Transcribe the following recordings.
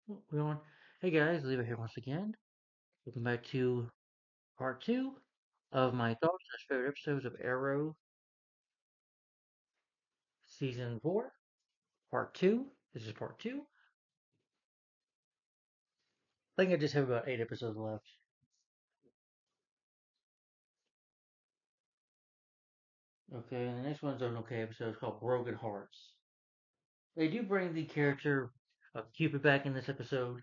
We're on. Hey guys, Leva here once again. Welcome back to part two of my thoughts on favorite episodes of Arrow season 4, part two. This is part two. I think I just have about 8 episodes left. Okay, and the next one's an okay episode. It's called Broken Hearts. They do bring the character of Cupid back in this episode.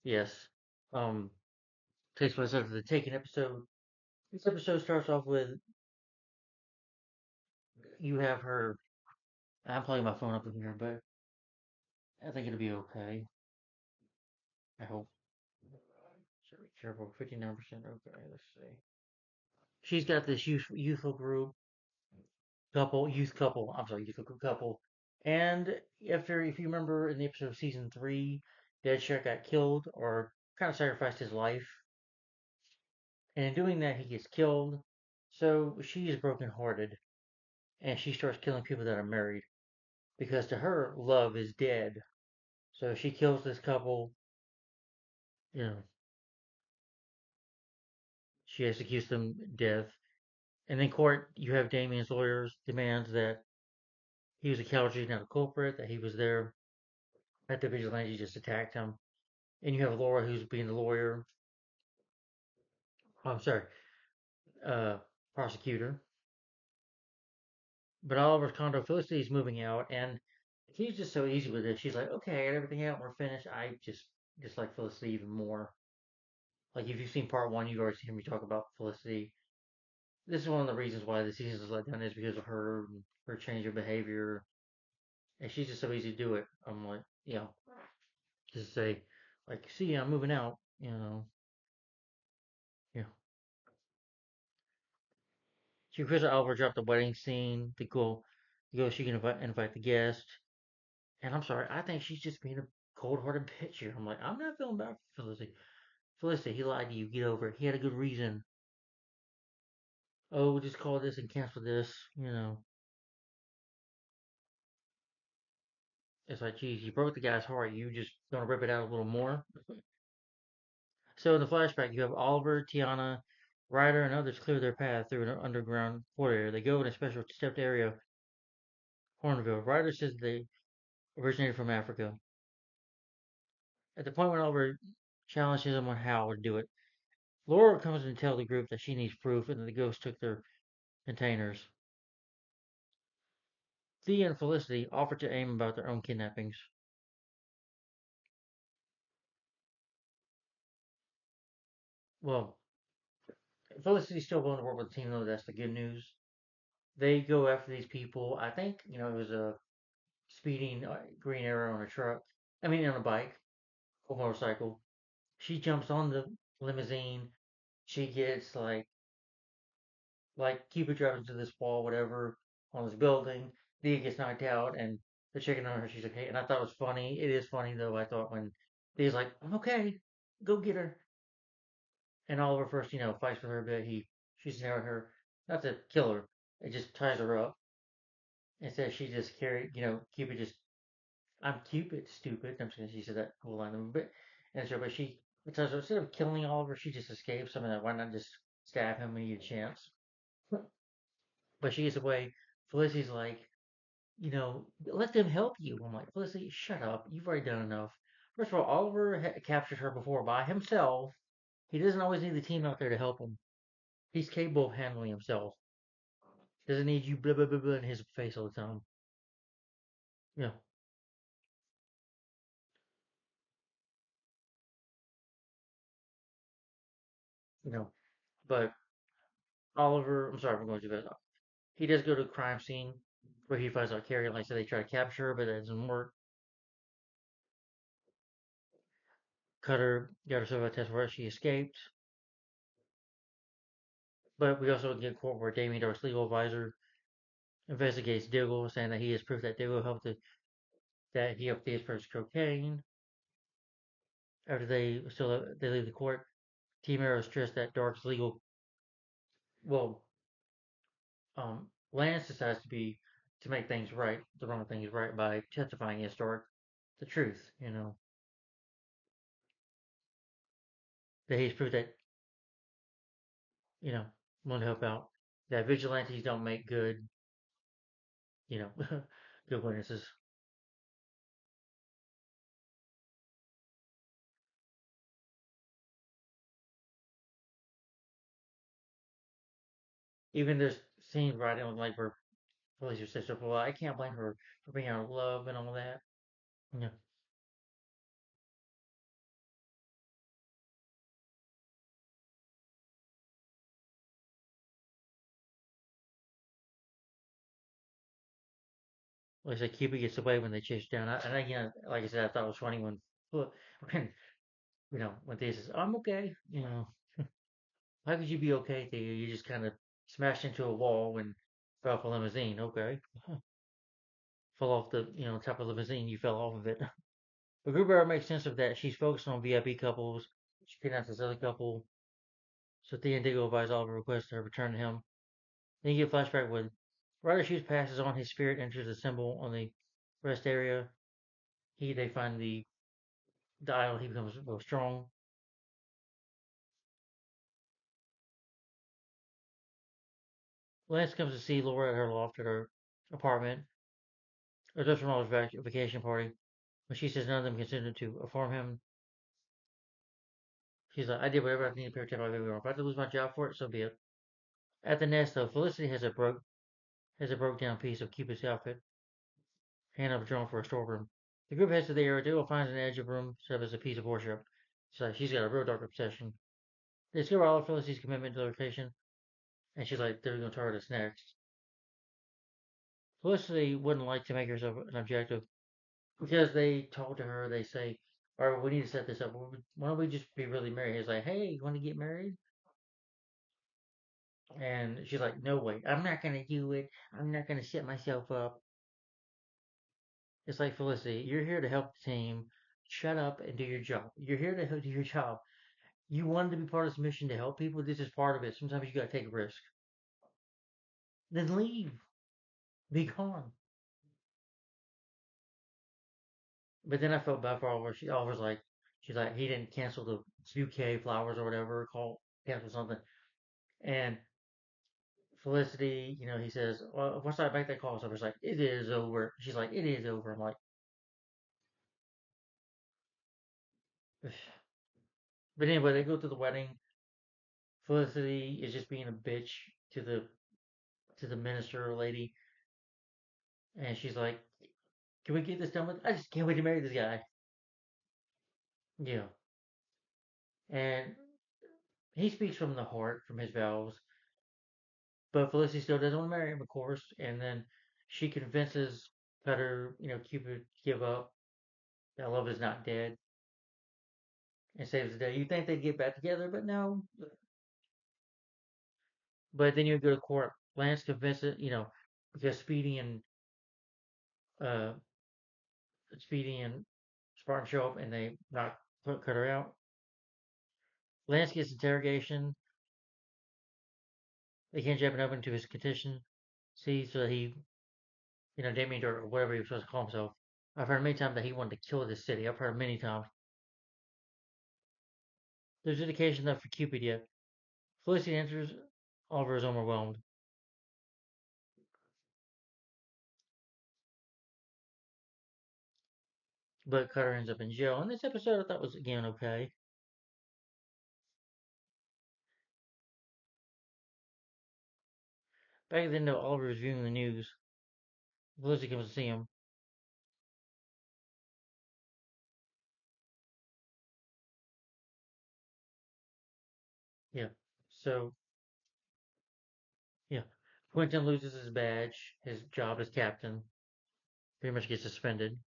Yes. Um, takes place after the Taken episode. This episode starts off with you have her. I'm playing my phone up in here, but I think it'll be okay. I hope. So be careful. 59%. Okay, let's see. She's got this youthful group youth couple. I'm sorry, youthful couple. And after, if you remember in the episode of season 3, Deadshot got killed or kind of sacrificed his life. And in doing that, he gets killed. So she is brokenhearted and she starts killing people that are married because to her, love is dead. So she kills this couple. You know, she executes them to death. And in court, you have Damien's lawyers demands that he was a casualty, not a culprit, that he was there, that the vigilante just attacked him. And you have Laura who's being the lawyer. I'm sorry, uh, prosecutor. But Oliver's condo Felicity is moving out, and he's just so easy with it. She's like, "Okay, I got everything out. We're finished." I just like Felicity even more. Like if you've seen part one, you've already seen me talk about Felicity. This is one of the reasons why the season is let down is because of her and her change of behavior, and she's just so easy to do it. I'm like, just say, like, "See, I'm moving out." Yeah. She Chris Oliver dropped the wedding scene to go. She can invite the guest. And I'm sorry, I think she's just being a cold-hearted bitch here. I'm like, I'm not feeling bad for Felicity. Felicity, he lied to you. Get over it. He had a good reason. Oh, just call this and cancel this. It's like, geez, you broke the guy's heart. You just gonna rip it out a little more. So in the flashback, you have Oliver, Tiana, Ryder, and others clear their path through an underground port area. They go in a special stepped area, Hornville. Ryder says they originated from Africa. At the point when Oliver challenges him on how to do it, Laura comes and tells the group that she needs proof and that the ghosts took their containers. Thea and Felicity offer to aim about their own kidnappings. Well, Felicity's still willing to work with the team, though. That's the good news. They go after these people. I think, it was a speeding Green Arrow on a truck. I mean, on a bike or motorcycle. She jumps on the limousine. She gets like Cupid drives into this wall, whatever, on this building. Thea gets knocked out, and they're checking on her. She's okay. And I thought it was funny. It is funny, though. I thought when Thea's like, I'm okay. Go get her. And Oliver first, fights with her a bit. He shoots an arrow at her, not to kill her. It just ties her up. Instead, she just carried, Cupid just, I'm Cupid, stupid. I'm just gonna, she said that cool line a bit. And so, but she, because instead of killing Oliver, she just escapes. I mean, why not just stab him when you get a chance? But she gets away. Felicity's like, let them help you. I'm like, Felicity, shut up. You've already done enough. First of all, Oliver captured her before by himself. He doesn't always need the team out there to help him. He's capable of handling himself. Doesn't need you blah blah blah blah in his face all the time. Yeah, you know. But Oliver, I'm sorry, we're going too fast. He does go to a crime scene where he finds out Carrie. Like I said, they try to capture her, but that doesn't work. Cutter got herself a test where she escaped. But we also get a quote where Damien Dark's legal advisor investigates Diggle, saying that he has proof that Diggle that he helped Thea's purchase cocaine. After they leave the court, Team Arrow stressed that Dark's legal well Lance decides to make things right, the wrong things right by testifying against Stark the truth. that he's proved that, you know, willing to help out. That vigilantes don't make good, you know, good witnesses. Even there's scenes right in like where police are said, well, I can't blame her for being out of love and all that. Yeah. Like I said, Cupid gets away when they chase down. And again, like I said, I thought it was funny when when Thea says, "I'm okay," how could you be okay, Thea? You just kind of smashed into a wall and fell off a limousine. Okay, fell off the top of the limousine. You fell off of it. But Gruber makes sense of that. She's focused on VIP couples. She kidnaps this other couple. So Thea and Diggle advise Oliver request her return to him. Then you get a flashback when Ryder shoots passes on his spirit enters the symbol on the rest area. They find the dial. He becomes real strong. Lance comes to see Laura at her loft at her apartment, or just from all his vacation party. When she says none of them considered to inform him, she's like, I did whatever I needed to protect my baby. If I have to lose my job for it, so be it. At the nest, though, Felicity has a broke down piece of Cupid's outfit, hand up drawn for a storeroom. The group heads to the area. Diggle finds an edge of room set up as a piece of worship. She's like, she's got a real dark obsession. They discover all of Felicity's commitment to the location, and she's like, they're going to target us next. Felicity wouldn't like to make herself an objective because they talk to her. They say, "All right, we need to set this up. Why don't we just be really married?" He's like, "Hey, you want to get married?" And she's like, "No way, I'm not gonna do it. I'm not gonna set myself up." It's like Felicity, you're here to help the team. Shut up and do your job. You're here to do your job. You wanted to be part of this mission to help people. This is part of it. Sometimes you gotta take a risk. Then leave. Be gone. But then I felt bad for Oliver. Oliver's like, she's like, he didn't cancel the UK flowers or whatever, call cancel something. And Felicity, he says, well, once I make that call, so I was like, it is over. She's like, it is over. I'm like, but anyway, they go to the wedding. Felicity is just being a bitch to the minister lady, and she's like, can we get this done with? I just can't wait to marry this guy. Yeah, and he speaks from the heart, from his vows. But Felicity still doesn't want to marry him, of course. And then she convinces Cutter, Cupid, to give up. That love is not dead, and saves the day. You think they'd get back together, but no. But then you go to court. Lance convinces, because uh, Speedy and Spartan show up and they knock Cutter out. Lance gets interrogation. They can't jump up into his condition. See, so he, Damien or whatever he was supposed to call himself. I've heard many times that he wanted to kill this city. I've heard many times. There's indication enough for Cupid yet. Felicity enters. Oliver is overwhelmed. But Cutter ends up in jail. And this episode I thought was again okay. Back then though, Oliver is viewing the news. Felicity comes to see him. Yeah. So yeah. Quentin loses his badge. His job as captain. Pretty much gets suspended.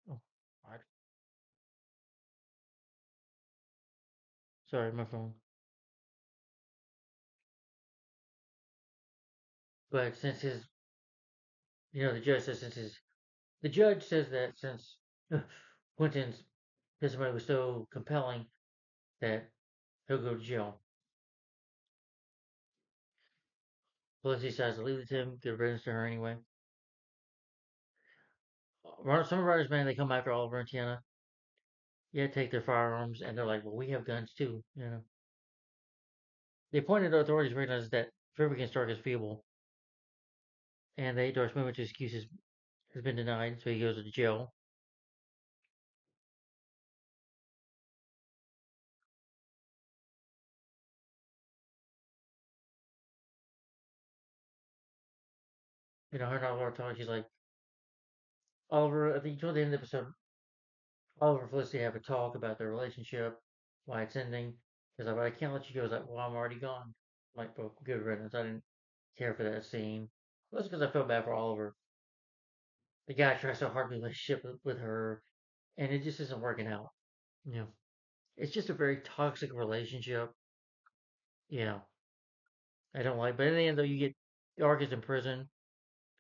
Oh, alright. Sorry, my phone. But since the judge says that since Quentin's testimony was so compelling, that he'll go to jail. Felicity decides to leave it to him, give riddance to her anyway. Some writers, man, they come after Oliver and Tiana. Yeah, take their firearms, and they're like, well, we have guns too, you know. The appointed authorities recognize that Fabricant Stark is feeble, and they Darth Movement's excuses has been denied, so he goes to jail. You know, her and Oliver talk. She's like, Oliver, I think toward the end of the episode, Oliver and Felicity have a talk about their relationship, why it's ending. He's like, but I can't let you go. He's like, well, I'm already gone. I'm like, well, good riddance. I didn't care for that scene. Well, that's because I felt bad for Oliver. The guy tries so hard to relationship with her, and it just isn't working out. You know, it's just a very toxic relationship. Yeah, I don't like. But in the end, though, you get Ark is in prison,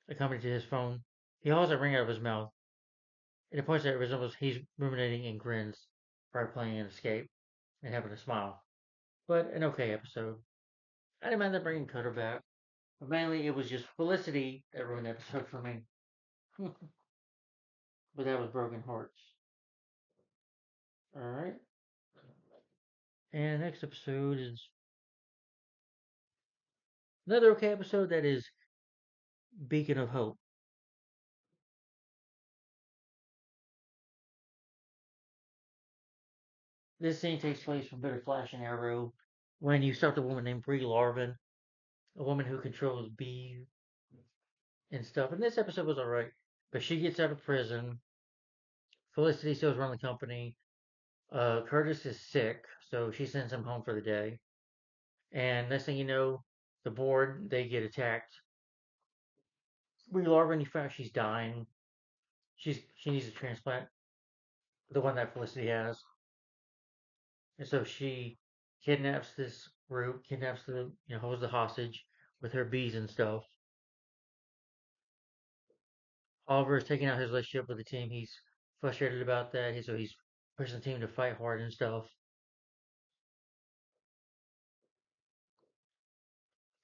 accompanied to his phone. He hauls a ring out of his mouth, and it points that it resembles he's ruminating and grins, probably playing an escape and having a smile. But an okay episode. I didn't mind them bringing Cutter back, but mainly it was just Felicity that ruined the episode for me. But that was Broken Hearts. All right, and the next episode is another okay episode that is Beacon of Hope. This scene takes place from Bitter Flash and Arrow when you start a woman named Brie Larvin, a woman who controls bees and stuff. And this episode was alright, but she gets out of prison. Felicity still runs the company. Curtis is sick, so she sends him home for the day. And next thing you know, the board they get attacked. Brie Larvin, you find out she's dying. She needs a transplant, the one that Felicity has, and so she kidnaps this group, kidnaps holds the hostage with her bees and stuff. Oliver is taking out his relationship with the team. He's frustrated about that. So he's pushing the team to fight hard and stuff.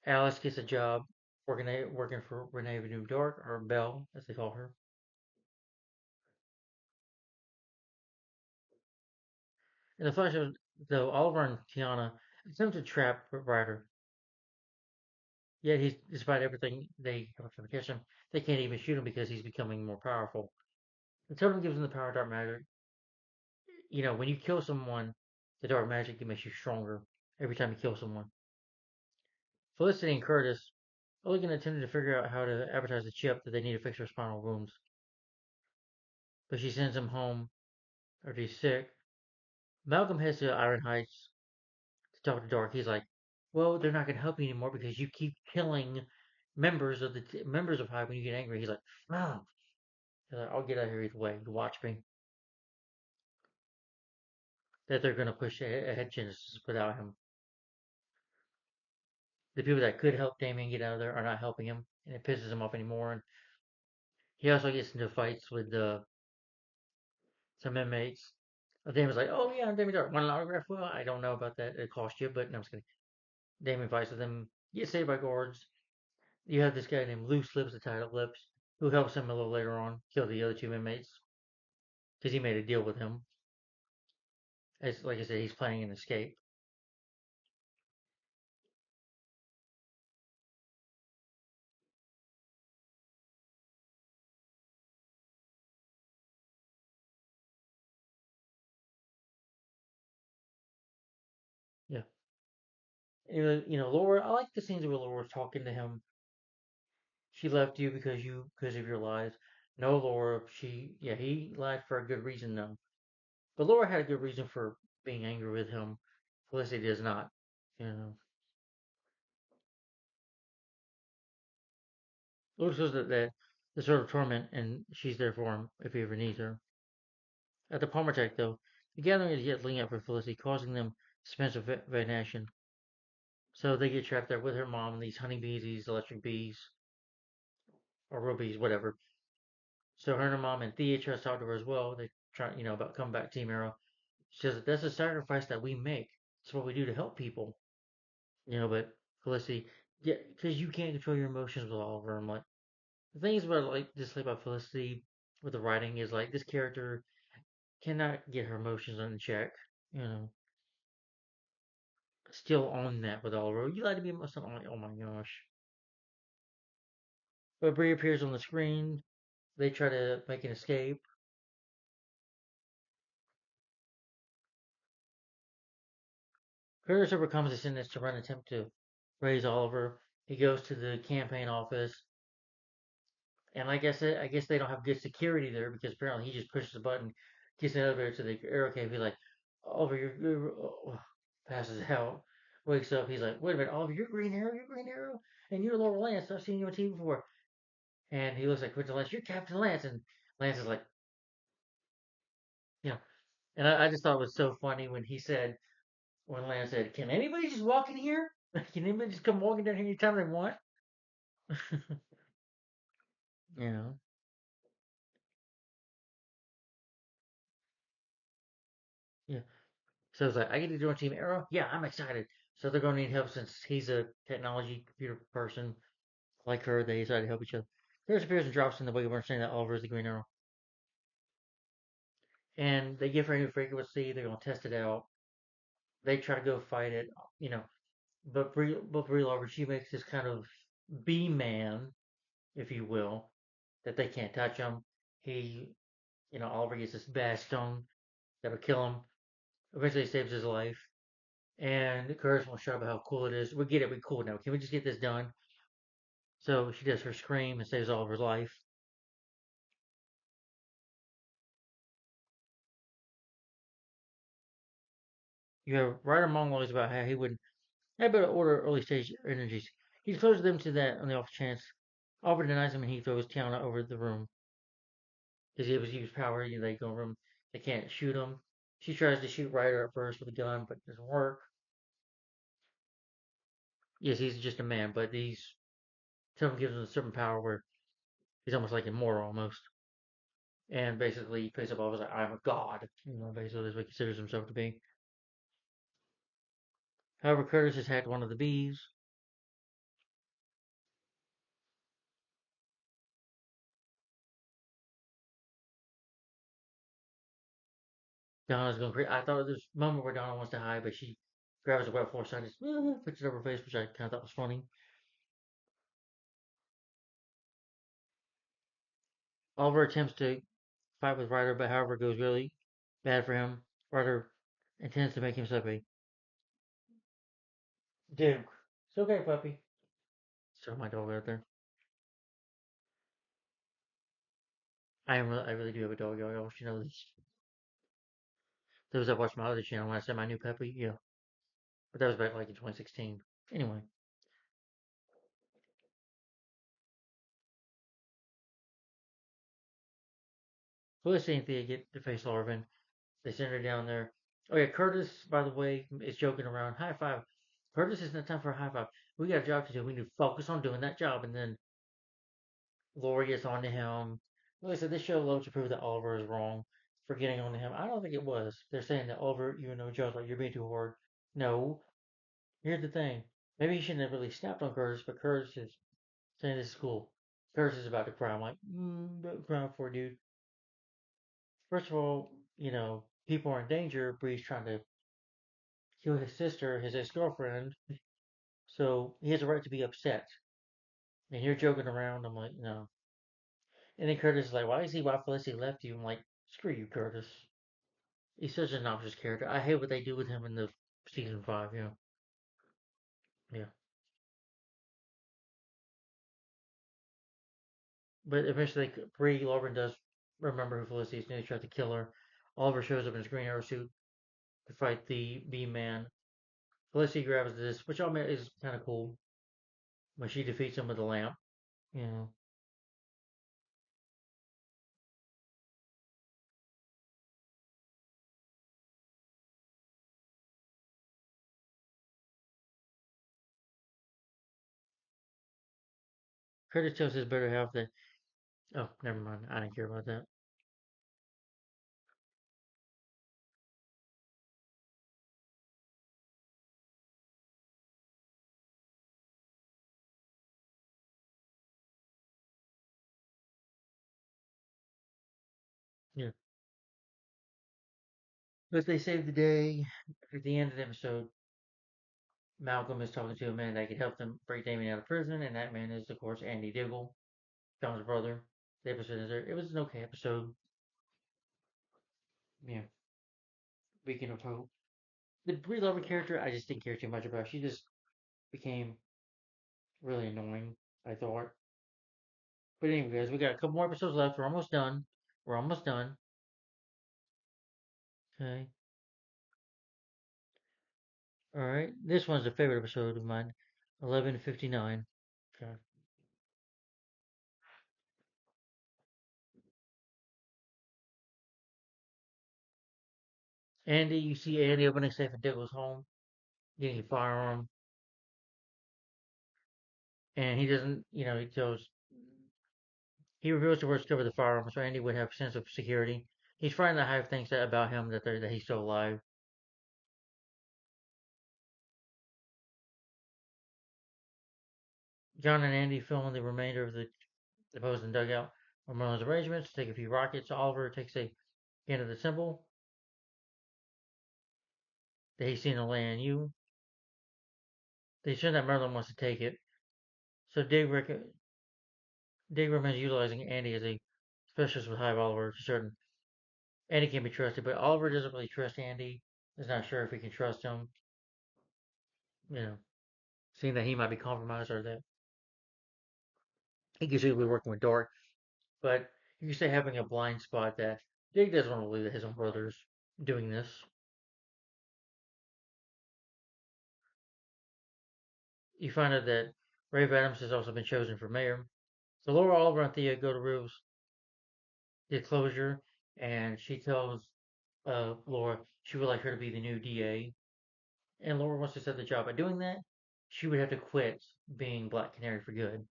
Alice gets a job working for Renee New Dark, or Belle, as they call her. In the flash of though, Oliver and Tiana attempt to trap Ryder. Yet he's despite everything they have to catch him, they can't even shoot him because he's becoming more powerful. The totem gives him the power of dark magic. You know, when you kill someone, the dark magic it makes you stronger every time you kill someone. Felicity and Curtis are looking at attempting to figure out how to advertise the chip that they need to fix her spinal wounds. But she sends him home after he's sick. Malcolm heads to Iron Heights to talk to Dark. He's like, "Well, they're not going to help you anymore because you keep killing members of Hive when you get angry." He's like, "Ah, I'll get out of here either way. You watch me." That they're going to push ahead Genesis without him. The people that could help Damien get out of there are not helping him, and it pisses him off anymore. And he also gets into fights with some inmates. Damien's like, "Oh yeah, I'm Damien Dark. Want an autograph?" Well, I don't know about that. It cost you, but no, I'm just kidding. Damien fights with them. Gets saved by guards. You have this guy named Loose Lips, the title Lips, who helps him a little later on kill the other two inmates because he made a deal with him. As like I said, he's planning an escape. Yeah, Laura. I like the scenes where Laura's talking to him. She left you because of your lies. No, Laura. He lied for a good reason though. But Laura had a good reason for being angry with him. Felicity does not. You know, Laura says that the sort of torment, and she's there for him if he ever needs her. At the Palmer Tech, though, the gathering is yet laying out for Felicity, causing them suspense of venation. So they get trapped there with her mom and these honeybees, these electric bees, or real bees, whatever. So her and her mom and Thea try to talk to her as well. They try, about coming back to Team Arrow. She says that's a sacrifice that we make. It's what we do to help people. But Felicity, yeah, because you can't control your emotions with Oliver. I'm like, the things about like dislike about Felicity with the writing is like this character cannot get her emotions in check. You know, still on that with Oliver. You like to be emotional? I'm like, oh my gosh. But Bree appears on the screen. They try to make an escape. Curtis overcomes the sentence to run an attempt to raise Oliver. He goes to the campaign office. And like I said, I guess they don't have good security there because apparently he just pushes a button, gets an elevator to the arrow cave. He's like, Oliver, passes out, wakes up. He's like, wait a minute, Oliver, you're Green Arrow, and you're Laurel Lance. I've seen you on TV before. And he looks like Quentin Lance. You're Captain Lance, and Lance is like, you know. And I just thought it was so funny when Lance said, "Can anybody just walk in here? Can anybody just come walking down here anytime they want?" you know, yeah. So it's like, I get to join Team Arrow. Yeah, I'm excited. So they're going to need help since he's a technology computer person like her. They decide to help each other. There's appears and drops in the way of understanding that Oliver is the Green Arrow. And they give her a new frequency. They're going to test it out. They try to go fight it, you know. But Brie Larson, she makes this kind of B man, if you will, that they can't touch him. He, Oliver gets this bad stone that'll kill him. Eventually saves his life. And Curtis won't shut up about how cool it is. We get it, we cool now. Can we just get this done? So she does her scream and saves Oliver's life. You have Ryder monologues about how he would have better order early stage energies. He discloses them to that on the off chance. Oliver denies him and he throws Tiana over the room. Because he was used power, they go room. They can't shoot him. She tries to shoot Ryder at first with a gun, but it doesn't work. Yes, he's just a man, but someone gives him a certain power where he's almost like immortal almost. And basically he plays up all like, I'm a god. Basically that's what he considers himself to be. However, Curtis has hacked one of the bees. Donna's going crazy. I thought there's a moment where Donna wants to hide, but she grabs a wet floor sign and just puts it over her face, which I kind of thought was funny. Oliver attempts to fight with Ryder, but however goes really bad for him. Ryder intends to make himself a Duke. It's okay, puppy. Sorry, my dog out there. I really do have a dog. I want you to know this. Those that watch my other channel when I said my new puppy, yeah. But that was back like in 2016. Anyway, Felicity and Thea get to face Larvin. They send her down there. Oh yeah, Curtis, by the way, is joking around. High five. Curtis, it's not time for a high five. We got a job to do. We need to focus on doing that job. And then Lori gets on to him. Like I said, this show loves to prove that Oliver is wrong for getting on to him. I don't think it was. They're saying that Oliver, Joe's like, you're being too hard. No. Here's the thing. Maybe he shouldn't have really snapped on Curtis, but Curtis is saying this is cool. Curtis is about to cry. I'm like, don't cry for dude. First of all, people are in danger. Bree's trying to kill his sister, his ex-girlfriend, so he has a right to be upset. And you're joking around. I'm like, no. And then Curtis is like, why Felicity left you? I'm like, screw you, Curtis. He's such an obnoxious character. I hate what they do with him in the season 5, Yeah. But eventually, Bree Lauren does remember who Felicity is, and he tries to kill her. Oliver shows up in his green arrow suit to fight the Bee Man. Felicity grabs this, which I mean is kind of cool when she defeats him with a lamp. You know, Curtis tells his better half that. Oh, never mind. I didn't care about that. Yeah. But they save the day. At the end of the episode, Malcolm is talking to a man that could help them break Damien out of prison, and that man is, of course, Andy Diggle, John's brother. The episode is there. It was an okay episode. Yeah. Beacon of Hope. The Brie Lover character, I just didn't care too much about. She just became really annoying, I thought. But anyway, guys, we got a couple more episodes left. We're almost done. We're almost done. Okay. All right. This one's a favorite episode of mine. 11:59. Okay. Andy, you see Andy opening safe in Diggle's home, getting a firearm, and he doesn't, he reveals to where to cover the firearm, so Andy would have a sense of security. He's frightened that Hive thinks that about him that he's still alive. John and Andy film the remainder of the opposing dugout on Merlin's arrangements, take a few rockets. Oliver takes a hint of the symbol that he's seen in Land U. They assume that Merlin wants to take it, so Dig recommends utilizing Andy as a specialist with Hive Oliver to certain Andy can be trusted, but Oliver doesn't really trust Andy. He's not sure if he can trust him, you know, seeing that he might be compromised or that he could be working with Dark. But you could say having a blind spot that Dig doesn't want to believe that his own brother's doing this. You find out that Rafe Adams has also been chosen for mayor. So Laura, Oliver, and Thea go to Rube's disclosure, and she tells Laura she would like her to be the new DA. And Laura wants to set the job. By doing that, she would have to quit being Black Canary for good.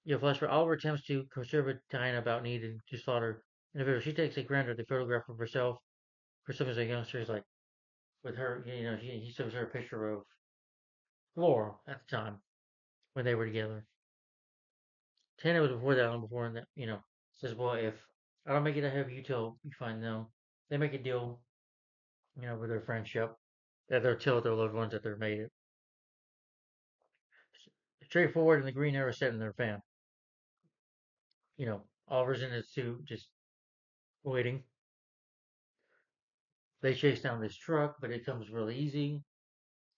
Flashback. Oliver attempts to conserve Diana about needing to slaughter individuals. She takes a granted the photograph of herself for some as a youngster. He's like, with her, he shows her a picture of Laura at the time when they were together. Tana was before that, long before, and that, says, well, if I don't make it ahead of you till you find them, they make a deal, with their friendship, that they'll tell their loved ones that they're made it. Straightforward, and the Green Arrow set in their fan. Oliver's in his suit, just waiting. They chase down this truck, but it comes really easy.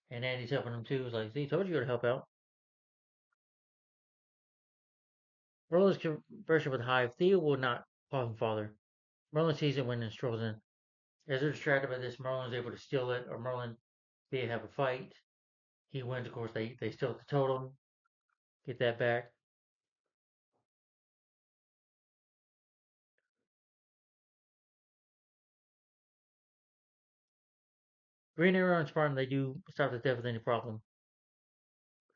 And Andy's helping him too. He's like, see, told you to help out. Merlin's conversion with Hive. Theo will not call him father. Merlin sees it when it strolls in. As they're distracted by this, Merlin's able to steal it, or Merlin, they have a fight. He wins, of course. They steal the totem, get that back. Green Arrow and Spartan, they do stop the death with any problem.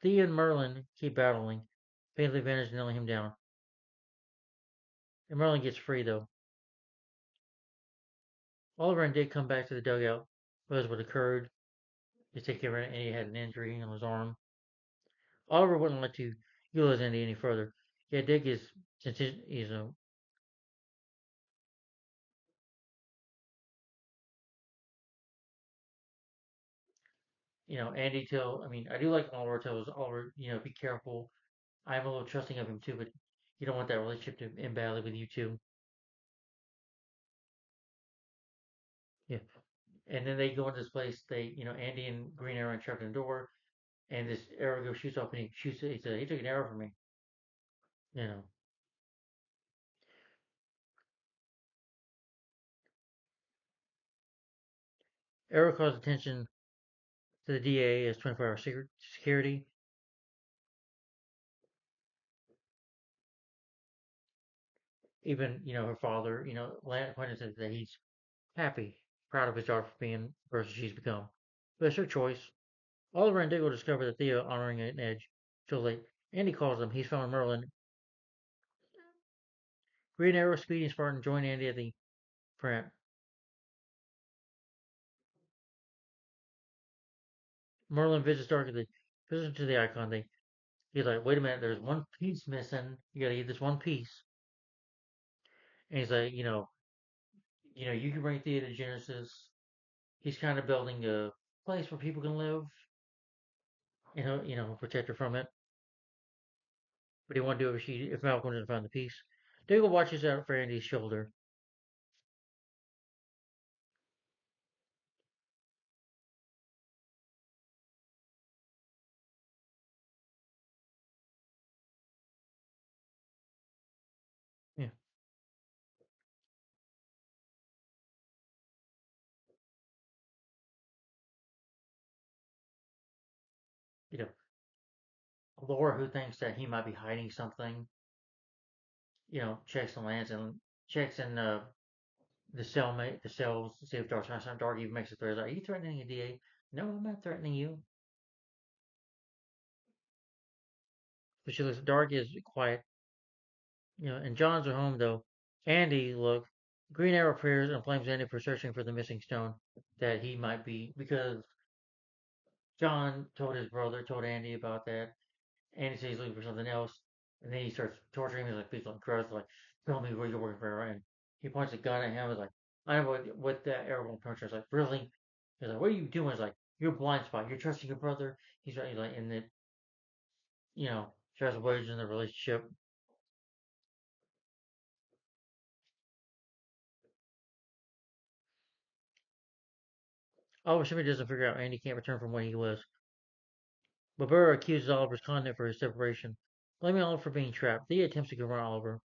Thea and Merlin keep battling, painfully advantage nailing him down. And Merlin gets free, though. Oliver and Dick come back to the dugout, realize what occurred. They take care of it, and he had an injury on his arm. Oliver wouldn't let to utilize Andy any further. Yeah, Dick is, since he's a, Andy tell, I mean, I do like Oliver tells Oliver, be careful. I'm a little trusting of him too, but you don't want that relationship to end badly with you too. Yeah. And then they go into this place, Andy and Green Arrow are trapped in the door, and this arrow goes shoots off and he shoots it. He said, he took an arrow from me. You know. Arrow calls attention to the DA as 24-hour security. Even, her father, pointed out that he's happy, proud of his daughter for being the person she's become. But it's her choice. Oliver and Diggle discover that Theo honoring an edge. Too late. Andy calls him. He's found Merlin. Green Arrow, Speedy, and Spartan join Andy at the front. Merlin visits Dark at the visits to the icon. They He's like, wait a minute, there's one piece missing. You gotta get this one piece. And he's like, you can bring Thea to Genesis. He's kind of building a place where people can live. Protect her from it. But he won't do it if Malcolm doesn't find the piece. Dougal watches out for Andy's shoulder. Yeah, you know, Laura, who thinks that he might be hiding something, checks the lands and checks in the cells to see if Dark's not something. Dark even makes a threat. Like, are you threatening a DA? No, I'm not threatening you. But she looks Dark is quiet, and John's at home though. Andy, look, Green Arrow appears and blames Andy for searching for the missing stone that he might be because John told Andy about that. Andy says he's looking for something else, and then he starts torturing him. He's like, feels like gross, like, tell me where you're working for, and he points a gun at him. He's like, I know what that arrow puncher is like. Really? He's like, what are you doing? He's like, you're blind spot. You're trusting your brother. He's right. He's like, and it, tries to wedge in the relationship. Oliver Shimmy doesn't figure out Andy can't return from what he was. But Burr accuses Oliver's conduct for his separation, blaming Oliver for being trapped. Thea attempts to confront Oliver.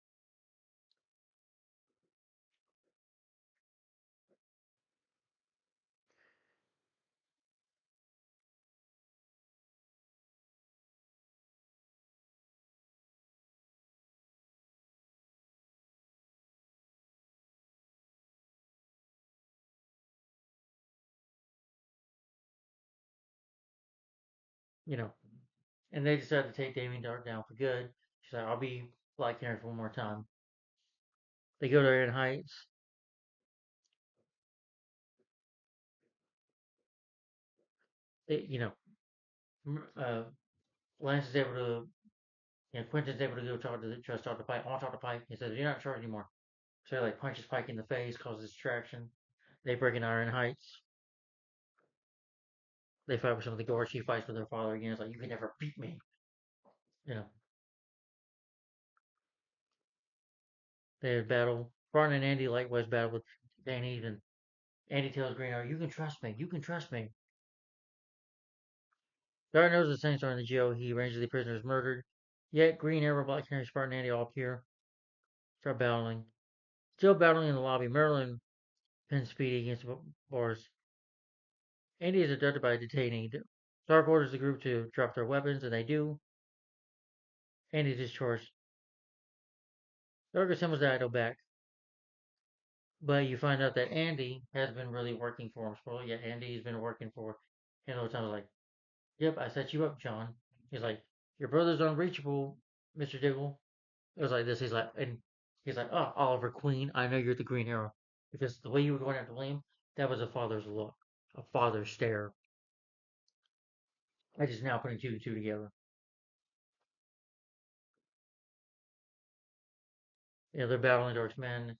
You know, and they decide to take Damien Dark down for good. She's like, I'll be Black Canary for one more time. They go to Iron Heights. They, uh, Lance is able to, Quentin's able to go try to talk to Pike. I want to talk to Pike. He says, you're not in charge anymore. So he like punches Pike in the face, causes distraction. They break in Iron Heights. They fight with some of the guards. She fights with her father again. It's like, you can never beat me. You know, they battle. Ron and Andy likewise battle with Danny. And Andy tells Green Arrow, you can trust me. You can trust me. Dark knows the Saints are in the jail. He arranges the prisoners murdered. Yet Green Arrow, Black Canary, Spartan, and Andy all appear. Start battling. Still battling in the lobby. Merlin pins Speedy against the bars. Andy is abducted by a detainee. Dark orders the group to drop their weapons, and they do. Andy is discharged. Dark assembles the idol back, but you find out that Andy has been really working for him. So, yeah, Andy's been working for him all the time. Like, yep, I set you up, John. He's like, your brother's unreachable, Mr. Diggle. It was like this. He's like, oh, Oliver Queen, I know you're the Green Arrow. Because the way you were going after William, that was a father's look, a father's stare. I just now putting two and two together. They're battling Dark's men,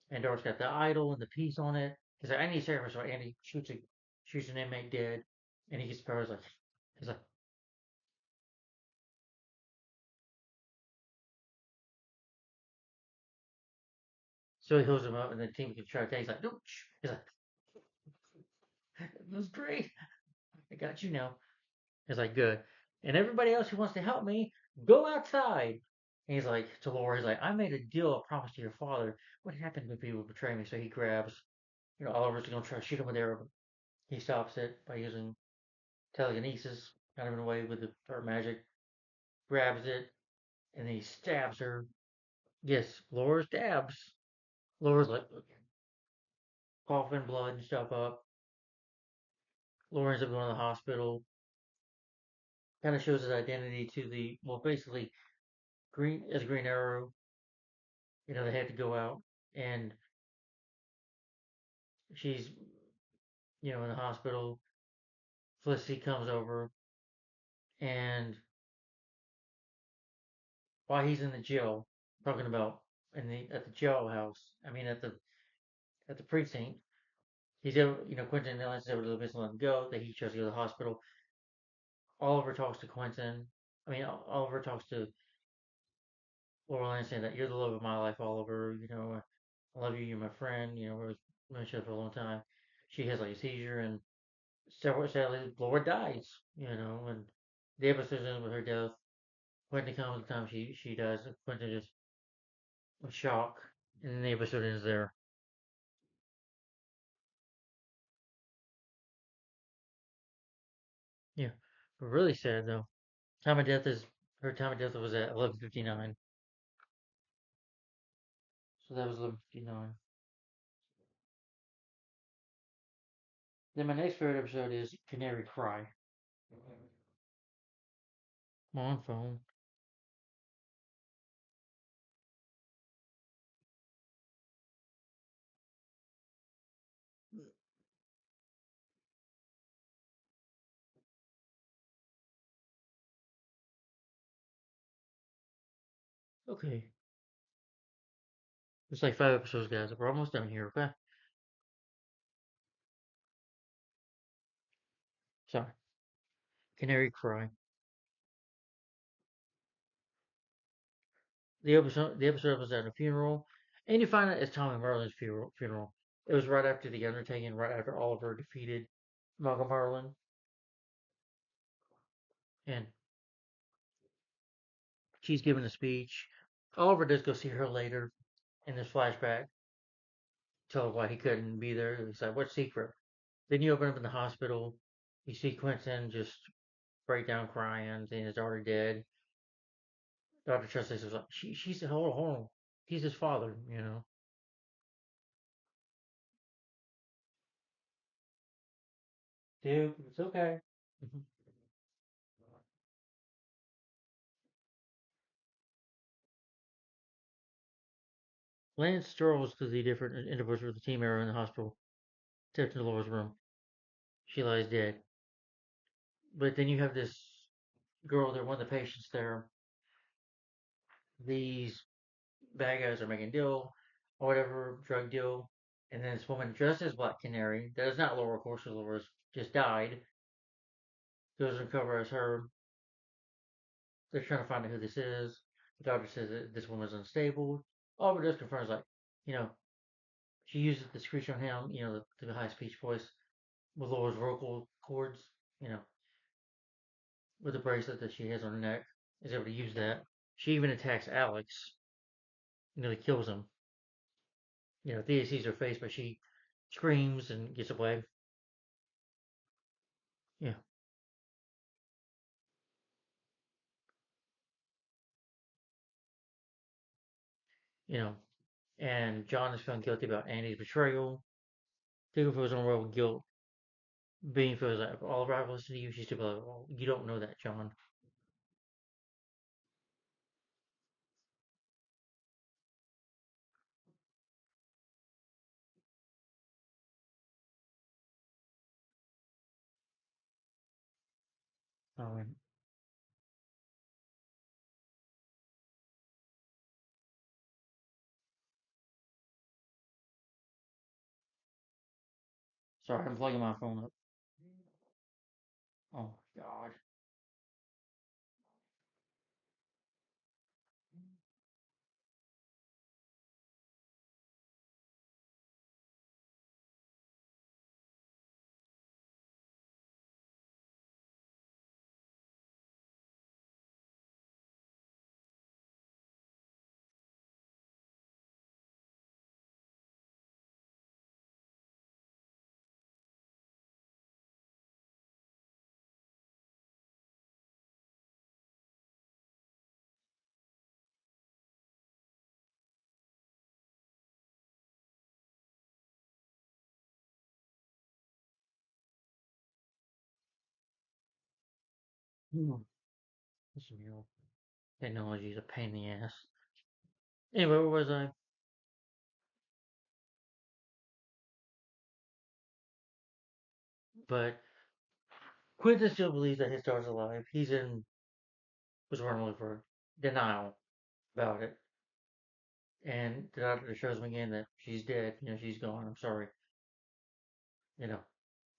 and Dark's got the idol and the piece on it. He's like, I need service. So Andy shoots an inmate dead, and he gets powers like, he's like, so he heals him up, and the team can try to. He's like, no, he's like, this is great. I got you now. He's like, good. And everybody else who wants to help me, go outside. And he's like, to Laura, he's like, I made a deal, a promise to your father. What happens when people betray me? So he grabs, Oliver's going to try to shoot him with arrow, but he stops it by using telekinesis, kind of in a way with the her magic, grabs it, and then he stabs her. Yes, Laura stabs. Laura's like, coughing blood and stuff up. Laura ends up going to the hospital. Kind of shows his identity to basically, Green Arrow. They had to go out, and she's, in the hospital. Felicity comes over, and while he's in the jail, talking about in the at the jailhouse. I mean, at the precinct. He's able, Quentin Nellis is able to let him go. That he chose to go to the hospital. Oliver talks to Quentin. Oliver talks to Laura Lane saying that you're the love of my life, Oliver. I love you. You're my friend. We've known each other for a long time. She has like a seizure, and sadly, Laura dies. And the episode ends with her death. Quentin comes the time she dies. Quentin just in shock, and then the episode ends there. Yeah, but really sad though. Time of death is Her time of death was at 11:59, so that was 11:59. Then my next favorite episode is Canary Cry. I'm on phone. Okay, it's like 5 episodes, guys. We're almost done here. Okay, sorry. Canary Cry. The episode was at a funeral, and you find out it's Tommy Merlin's funeral. It was right after the undertaking, right after Oliver defeated Malcolm Merlin, and she's giving a speech. Oliver does go see her later in this flashback, tell her why he couldn't be there. He's like, "What secret?" Then you open up in the hospital. You see Quentin just break down crying, saying his daughter dead. Dr. Trusty was like, she's hold on. He's his father. Dude, it's okay. Mhm. Lance strolls to the different individuals of the team area in the hospital, steps into Laura's room. She lies dead. But then you have this girl there, one of the patients there. These bad guys are making a deal, or whatever, drug deal. And then this woman dressed as Black Canary, that is not Laura, of course, because Laura's just died, goes undercover as her. They're trying to find out who this is. The doctor says that this woman's unstable. Oliver does confirms, like, you know, she uses the screech on him, the high speech voice with Laura's vocal cords, you know, with the bracelet that she has on her neck, is able to use that. She even attacks Alex, nearly kills him. Thea sees her face, but she screams and gets away. Yeah, you know, and John is found guilty about Andy's betrayal. Taking for his own role guilt, being for his like, all right, listen to you. She's still like, well, you don't know that, John. Um, Sorry, I'm plugging my phone up. Oh God. Hmm. Listen, technology is a pain in the ass. Anyway, where was I? But Quentin still believes that his daughter's alive. He's in, what's wrong with her? Denial. about it. And the doctor shows him again that she's dead. She's gone. I'm sorry. You know.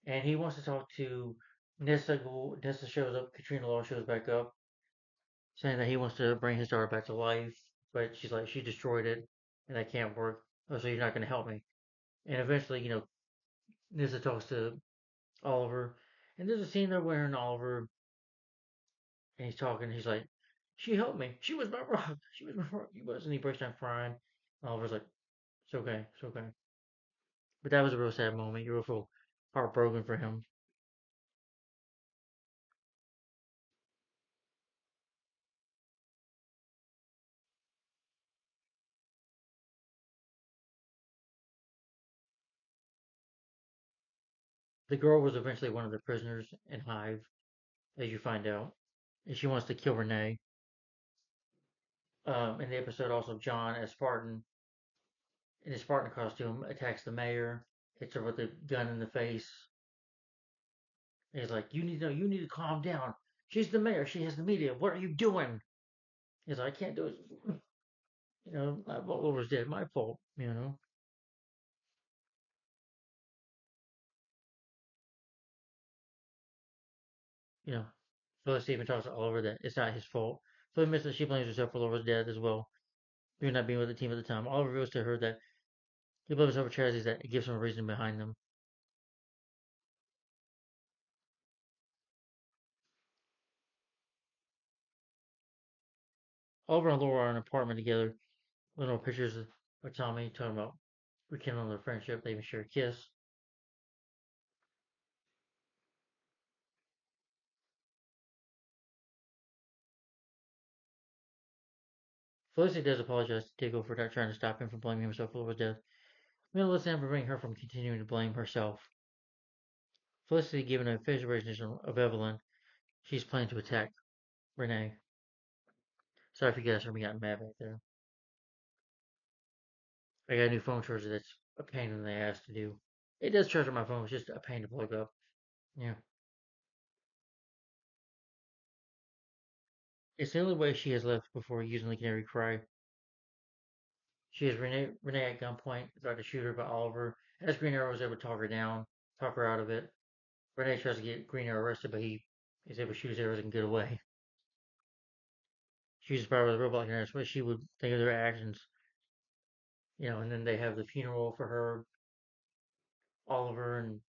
And he wants to talk to Nessa. Nessa shows up. Katrina Law shows back up, saying that he wants to bring his daughter back to life. But she's like, she destroyed it, and that can't work. Oh, so you're not going to help me. And eventually, Nessa talks to Oliver, and there's a scene there where Oliver and he's talking. He's like, "She helped me. She was my rock. She was my rock." He was, and he breaks down crying. And Oliver's like, "It's okay. It's okay." But that was a real sad moment. You were real heartbroken for him. The girl was eventually one of the prisoners in Hive, as you find out, and she wants to kill Renee. In the episode, also John, as Spartan, in his Spartan costume, attacks the mayor, hits her with a gun in the face. And he's like, you need to calm down. She's the mayor. She has the media. What are you doing?" He's like, "I can't do it. My fault was dead. My fault. You know. Felicity even talks to Oliver that it's not his fault. So he admits that she blames herself for Laura's death as well, through not being with the team at the time. Oliver reveals to her that he blames herself for tragedies that it gives him a reason behind them. Oliver and Laura are in an apartment together. Little pictures of Tommy talking about rekindling their friendship. They even share a kiss. Felicity does apologize to Diggle for not trying to stop him from blaming himself for Laura's death. Mila Sam preventing her from continuing to blame herself. Felicity, given a facial recognition of Evelyn, she's planning to attack Renee. Sorry if you guys heard me getting mad back there. I got a new phone charger that's a pain in the ass to do. It does charge up my phone, it's just a pain to plug up. Yeah. It's the only way she has left before using the canary cry. She has Renee at gunpoint, tried to shoot her, but Oliver, as Green Arrow, was able to talk her down, talk her out of it. Renee tries to get Green Arrow arrested, but he is able to shoot his arrows and get away. She uses power with a robot can what she would think of their actions. And then they have the funeral for her, Oliver, and,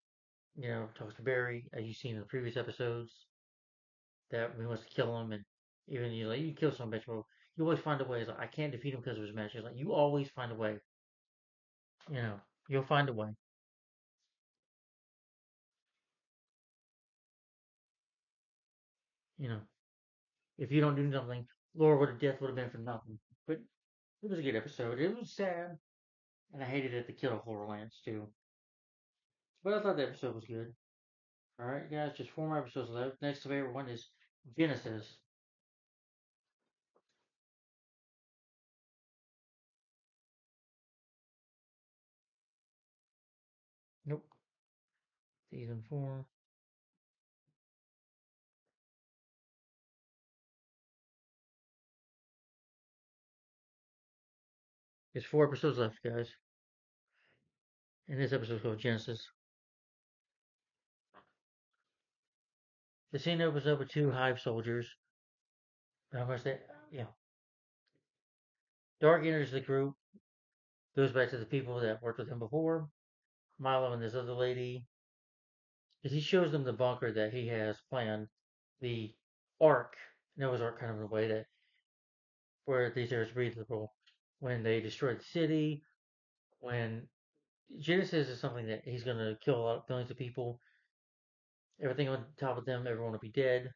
talks to Barry, as you've seen in the previous episodes, that he wants to kill him, and even you kill some bitch, well, you always find a way. It's like, I can't defeat him because of his matches. Like, you always find a way. You know, you'll find a way. You know, if you don't do something, Laura would have death would have been for nothing. But it was a good episode. It was sad, and I hated it to kill Laura Lance too. But I thought the episode was good. All right, guys, just four more episodes left. Next favorite one is Genesis. Nope, season four. There's four episodes left, guys, and this episode's called Genesis. The scene opens up with two Hive soldiers. How much they, yeah. Dark enters the group, goes back to the people that worked with him before, Milo and this other lady, as he shows them the bunker that he has planned, the Ark, Noah's Ark, kind of in a way that where these areas breathable. When they destroy the city, when Genesis is something that he's going to kill a lot of billions of people, everything on top of them, everyone will be dead.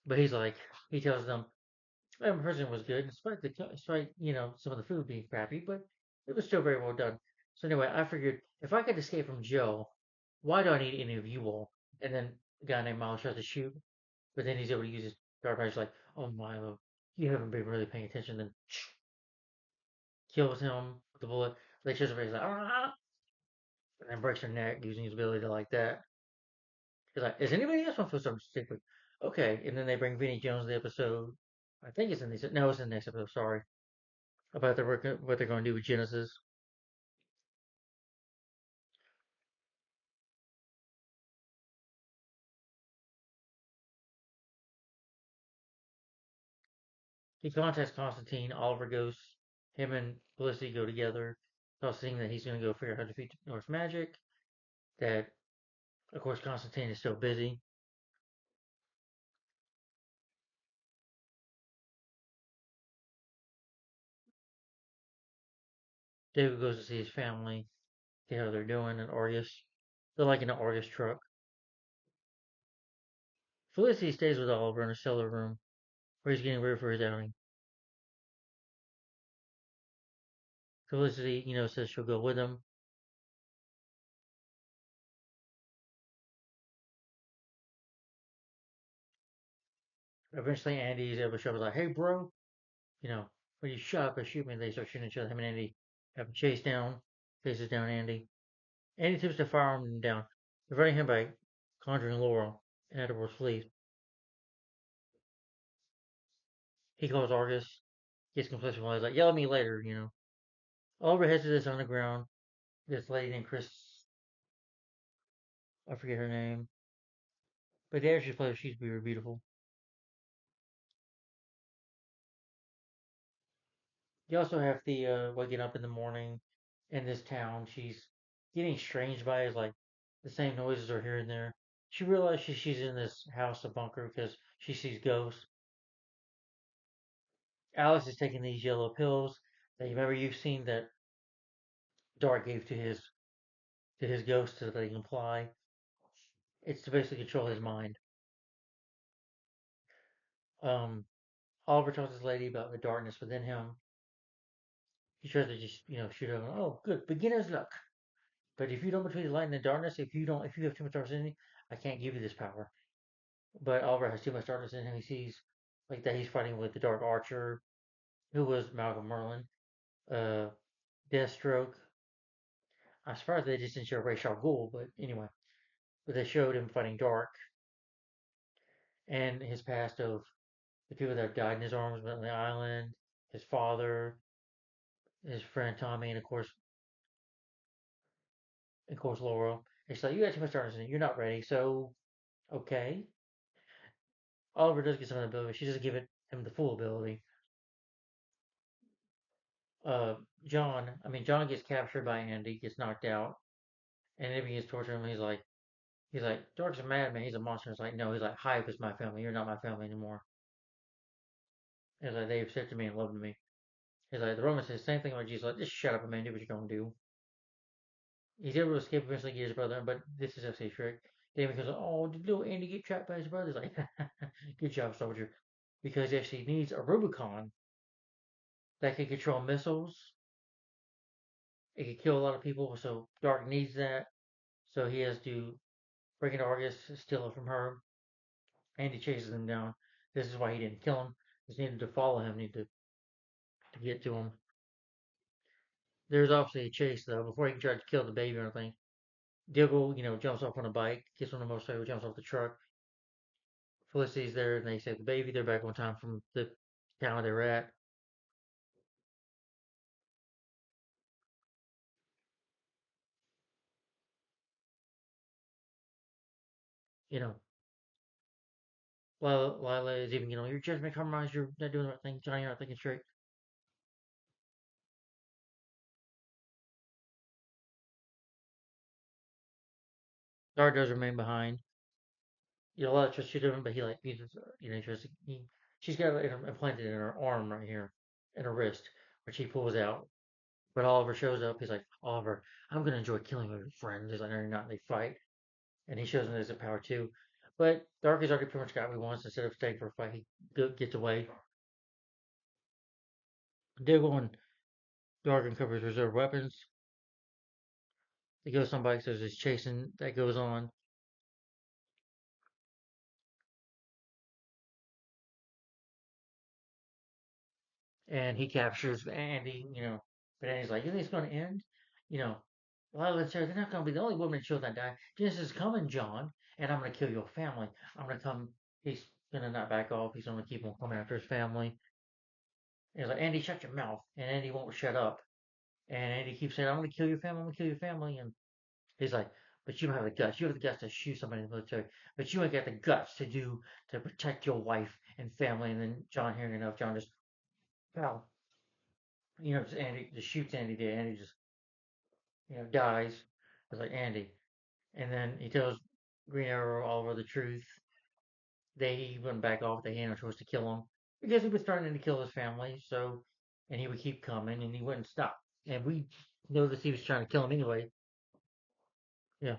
But he's like, he tells them, "My prison was good, despite some of the food being crappy, but it was still very well done." So anyway, I figured if I could escape from Joe, why do I need any of you all? And then a guy named Miles tries to shoot, but then he's able to use his garbage like, "Oh Milo, you haven't been really paying attention." Then kills him with the bullet. They shows her face like, "Ah!" And then breaks her neck using his ability to like that. He's like, "Is anybody else want to feel something stupid?" Okay, and then they bring Vinnie Jones the episode. I think it's in this. No, it's in the next episode. Sorry about what they're going to do with Genesis. He contacts Constantine. Oliver goes. Him and Felicity go together. Seeing that he's going to go figure out how to defeat Norse magic. That of course Constantine is still busy. David goes to see his family, see how they're doing, and Argus. They're like in an Argus truck. Felicity stays with Oliver in a cellar room where he's getting ready for his outing. Felicity, says she'll go with him. Eventually, Andy is able to show up like, "Hey, bro, you know, when you shut up and shoot me," they start shooting each other. Him and Andy have a chases down Andy. Andy attempts to fire him down, preventing him by conjuring Laurel, and Edward flees. He calls Argus, gets complicit while he's like, "Yell at me later." Oliver heads to this underground. This lady named Chris, I forget her name, but the actress plays she's very beautiful. You also have the waking up in the morning in this town. She's getting strange vibes, like the same noises are here and there. She realizes she's in this house, a bunker, because she sees ghosts. Alice is taking these yellow pills that you remember you've seen that Dark gave to his ghost so that they can fly. It's to basically control his mind. Um, Oliver tells this lady about the darkness within him. He tries to just shoot her. Oh, good, beginner's luck. But if you don't between the light and the darkness, if you have too much darkness in you, I can't give you this power. But Oliver has too much darkness in him. He sees like that he's fighting with the Dark Archer, who was Malcolm Merlin, uh, Deathstroke. I'm surprised they just didn't show Ra's al Ghul, but anyway. But they showed him fighting Dark and his past of the people that died in his arms on the island, his father, his friend Tommy, and of course Laurel. It's like you got too much darkness in you. You're not ready. So okay. Oliver does get some of the ability. She doesn't give him the full ability. uh John gets captured by Andy, gets knocked out, and Andy begins torturing him. He's like, Dark's a madman, he's a monster. It's like, no, he's like, Hive is my family. You're not my family anymore. He's like, they accepted me and loved me. He's like, the Roman says the same thing about Jesus, like, just shut up, man, do what you're gonna do. He's able to escape, eventually get his brother, but this is FC Shrek. Then he goes, oh, did little Andy get trapped by his brother? He's like, good job, soldier. Because he actually needs a Rubicon that can control missiles. It can kill a lot of people, so Dark needs that. So he has to break into Argus, steal it from her, and he chases him down. This is why he didn't kill him. He needed to follow him, needed to get to him. There's obviously a chase though before he can try to kill the baby or anything. Diggle, jumps off on a bike, gets on a motorcycle, jumps off the truck. Felicity's there, and they save the baby. They're back on time from the town they were at. You know, Lila is even, your judgment compromised. You're not doing the right thing. Johnny, you're not thinking straight. Guard does remain behind. A lot of trust should him, but he like uses, she's got it implanted in her arm right here, in her wrist, which he pulls out. But Oliver shows up. He's like, Oliver, I'm gonna enjoy killing my friends. He's like, no, you're not. They fight, and he shows him there's a power too. But Dark has already pretty much got what he wants. Instead of staying for a fight, he gets away. Diggle and Dark uncovers reserve weapons. He goes on bikes. There's this chasing that goes on, and he captures Andy. But Andy's like, you think it's gonna end? You know, Lila says they're not gonna be the only women and children that die. Genesis is coming, John, and I'm gonna kill your family. I'm gonna come. he's gonna not back off. He's gonna keep on coming after his family. And he's like, Andy, shut your mouth. And Andy won't shut up. And Andy keeps saying, I'm gonna kill your family. I'm gonna kill your family. And he's like, but you don't have the guts. You have the guts to shoot somebody in the military, but you ain't got the guts to protect your wife and family. And then John, hearing enough, John just, well, just Andy just shoots Andy dead. Andy just, dies. It's like Andy, and then he tells Green Arrow Oliver the truth. They went back off. They had no choice to kill him because he was starting to kill his family. So, and he would keep coming, and he wouldn't stop. And we know that he was trying to kill him anyway. Yeah,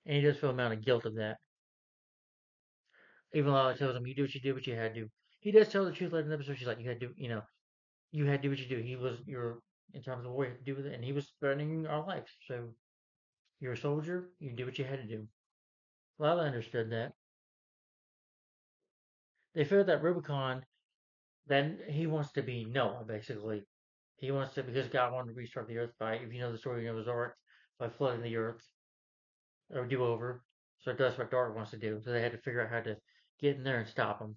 and he does feel a amount of guilt of that. Even though it tells him, "You do what you did, what you had to." He does tell the truth later in the episode. She's like, "You had to, you had to do what you do." He was your in terms of what you had to do with it, and he was threatening our lives. So you're a soldier. You did what you had to do. Lila understood that. They feel that Rubicon. Then he wants to be Noah, basically. He wants to because God wanted to restart the earth by, if you know the story of Noah's Ark, by flooding the earth or do over. So it does what Dark wants to do. So they had to figure out how to get in there and stop him.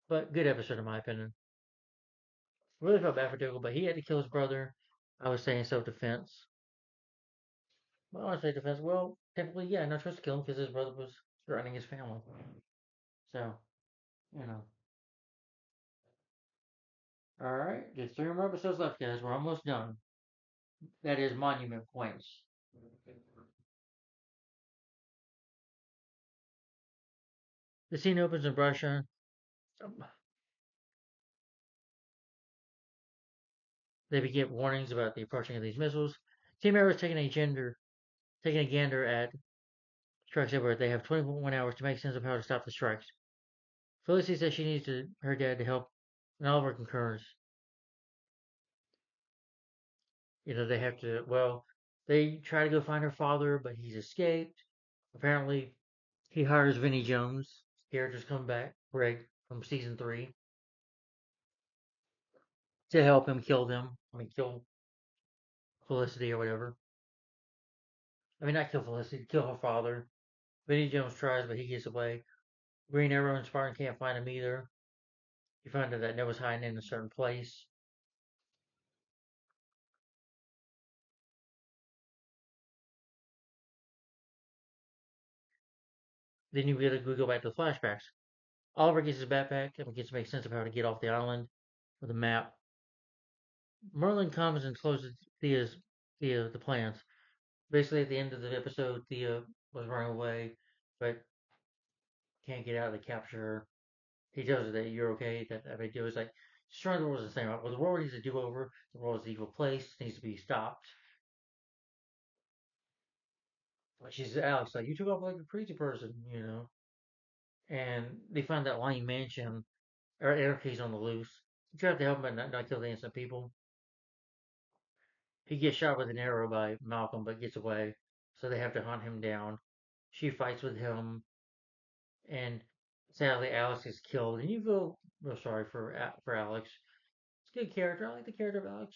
But good episode in my opinion. Really felt bad for Dougal, but he had to kill his brother. I was saying self-defense. Well, I say defense. Well, technically, yeah, not supposed to kill him because his brother was threatening his family. So, you know. All right, just 3 more episodes left, guys. We're almost done. That is Monument Points. The scene opens in Russia. They begin warnings about the approaching of these missiles. Team Arrow is taking a gander at strikes everywhere. They have 21 hours to make sense of how to stop the strikes. Felicity says she needs her dad to help, and Oliver concurs. They have to. Well, they try to go find her father, but he's escaped. Apparently, he hires Vinnie Jones. Character's come back, Greg from season 3, to help him kill them. I mean, kill Felicity or whatever. I mean, not kill Felicity, kill her father. Vinnie Jones tries, but he gets away. Green Arrow and Spartan can't find him either. You find out that Noah's hiding in a certain place. Then we go back to the flashbacks. Oliver gets his backpack and gets to make sense of how to get off the island with a map. Merlin comes and closes Thea the plans. Basically, at the end of the episode, Thea was running away, but can't get out. They capture her. He tells her that you're okay. That big deal is like destroying the world is the same. Well, the world needs a do over. The world is an evil place. It needs to be stopped. But she's Alex. Like you took off like a crazy person. And they find that lying mansion or anarchy's on the loose. He tries to help him, but not kill the innocent people. He gets shot with an arrow by Malcolm, but gets away. So they have to hunt him down. She fights with him, and sadly, Alex is killed. And you feel real sorry for Alex. It's a good character. I like the character of Alex.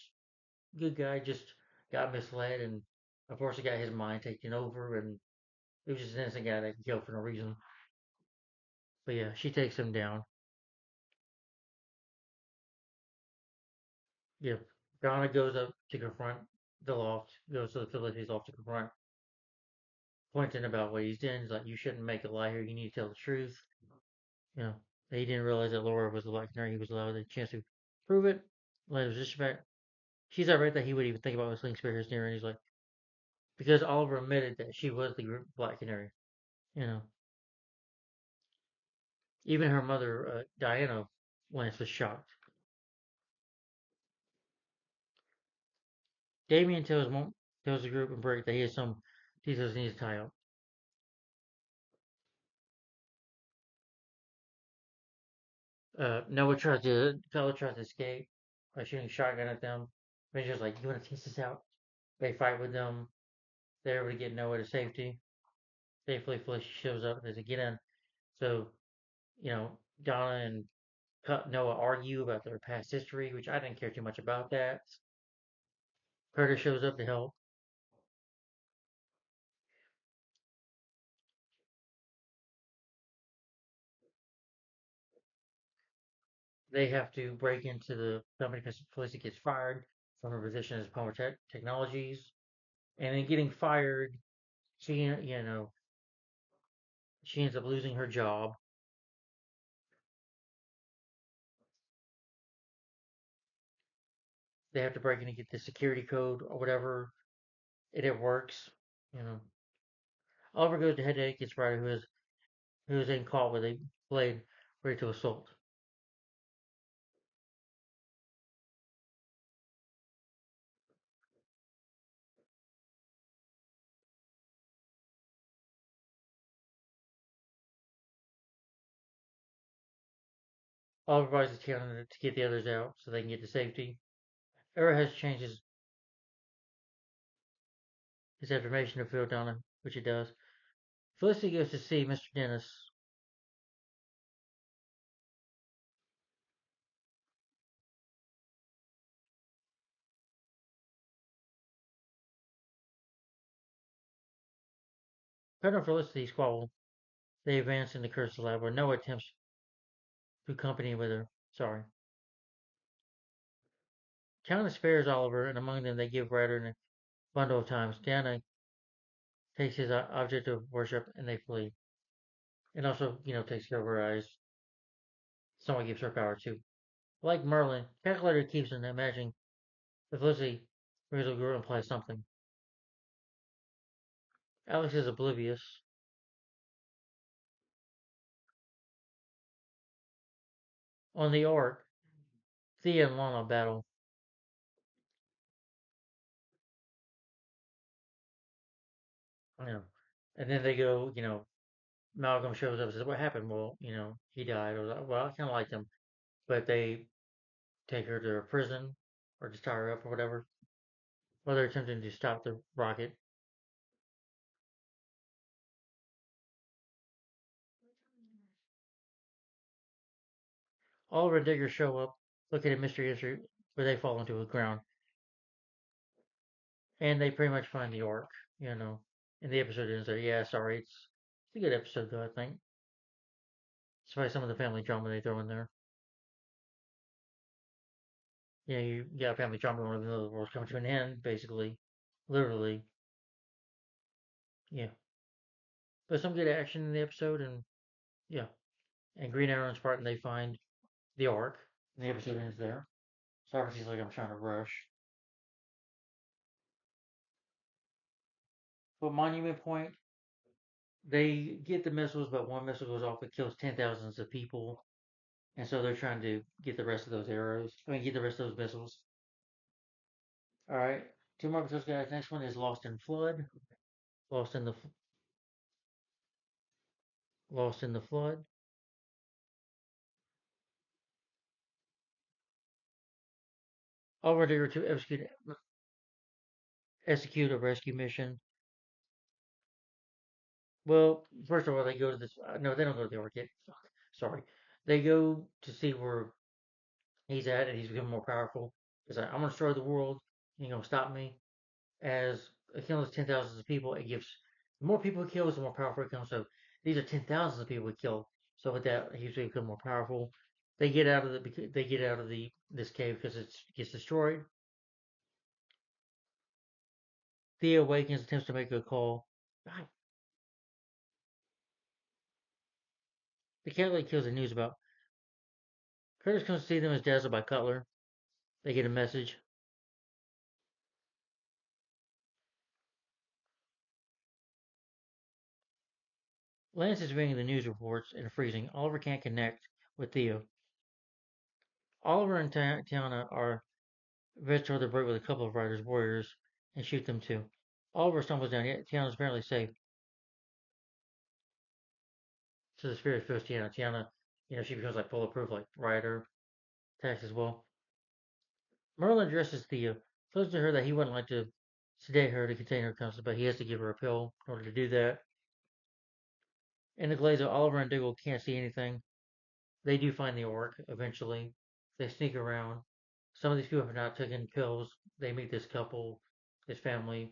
Good guy, just got misled, and of course, he got his mind taken over, and he was just an innocent guy that got killed for no reason. But yeah, she takes him down. Yeah, Donna goes up to confront the loft, goes to the facilities loft to confront Quentin about what he's done. He's like, you shouldn't make a lie here. You need to tell the truth. You know, he didn't realize that Laura was the Black Canary. He was allowed the chance to prove it. Later, just about. She's irate that he would even think about whistling Spears near, and he's like, because Oliver admitted that she was the Black Canary. You know, even her mother, Diana Lance, was shocked. Damien tells the group and Break that he has some details he needs to tie up. Noah tries to escape by shooting a shotgun at them. Avengers like, you want to test this out? They fight with them. They're able to get Noah to safety. Thankfully, Felicia shows up and they get in. So, you know, Donna and Noah argue about their past history, which I didn't care too much about that. Curtis shows up to help. they have to break into the company because Felicity gets fired from her position as Palmer Technologies, and then getting fired, she she ends up losing her job. They have to break in and get the security code or whatever. It works. You know, Oliver goes to head to gets Ryder, who is in caught with a blade ready to assault. Oliver advises Tiana to get the others out so they can get to safety. Era has changed his affirmation to Phil Donna, which it does. Felicity goes to see Mr. Dennis. Colonel Felicity squabble. They advance in the Curse lab where Noah attempts to accompany with her. Sorry. Tiana spares Oliver, and among them they give Ryder a bundle of times. Tiana takes his object of worship and they flee. And also, takes care of her eyes. Someone gives her power too. Like Merlin, Calculator keeps on imagining the Felicity Rizzo girl implies something. Alex is oblivious. On the Ark, Thea and Lana battle. You know, and then they go. Malcolm shows up and says, "What happened?" Well, he died. I was like, well, I kind of liked him, but they take her to a prison or just tie her up or whatever. While they're attempting to stop the rocket, Oliver and Digger show up, look at a mystery issue where they fall into the ground, and they pretty much find the Ark. You know, and the episode ends there. Yeah, sorry, it's a good episode though. I think, despite some of the family drama they throw in there. You got family drama when the world's coming to an end, basically, literally. Yeah, but some good action in the episode, and yeah, and Green Arrow's part, and they find the Ark. And the episode ends there. Sorry, she's like I'm trying to rush. But Monument Point, they get the missiles, but one missile goes off, it kills 10,000s of people, and so they're trying to get the rest of those arrows. I mean, get the rest of those missiles. All right, two more episodes, guys. Next one is Lost in Flood. Lost in the Lost in the Flood. Overdigger to execute a rescue mission. Well, first of all, they go to this. No, they don't go to the Orchid. Fuck. Sorry. They go to see where he's at, and he's becoming more powerful. He's like, I'm going to destroy the world. You're going to stop me. As it kills 10,000s of people, it gives the more people he kills, the more powerful it becomes. So these are 10,000s of people he killed. So with that, he's become more powerful. They get out of the this cave because it gets destroyed. Thea awakens, attempts to make a call. God, the cat lady kills the news about Curtis comes to see them as dazzled by Cutler. They get a message. Lance is reading the news reports and freezing. Oliver can't connect with Theo. Oliver and Tiana are eventually to break with a couple of Riders warriors and shoot them too. Oliver stumbles down, yet Tiana's apparently safe. So the spirit feels Tiana. Tiana, she becomes like bulletproof, like Ryder attacks as well. Merlin addresses Theo, says to her that he wouldn't like to sedate her to contain her conscience, but he has to give her a pill in order to do that. In the glaze of Oliver and Diggle can't see anything. They do find the Ark eventually. They sneak around. Some of these people have not taken pills. They meet this couple, this family,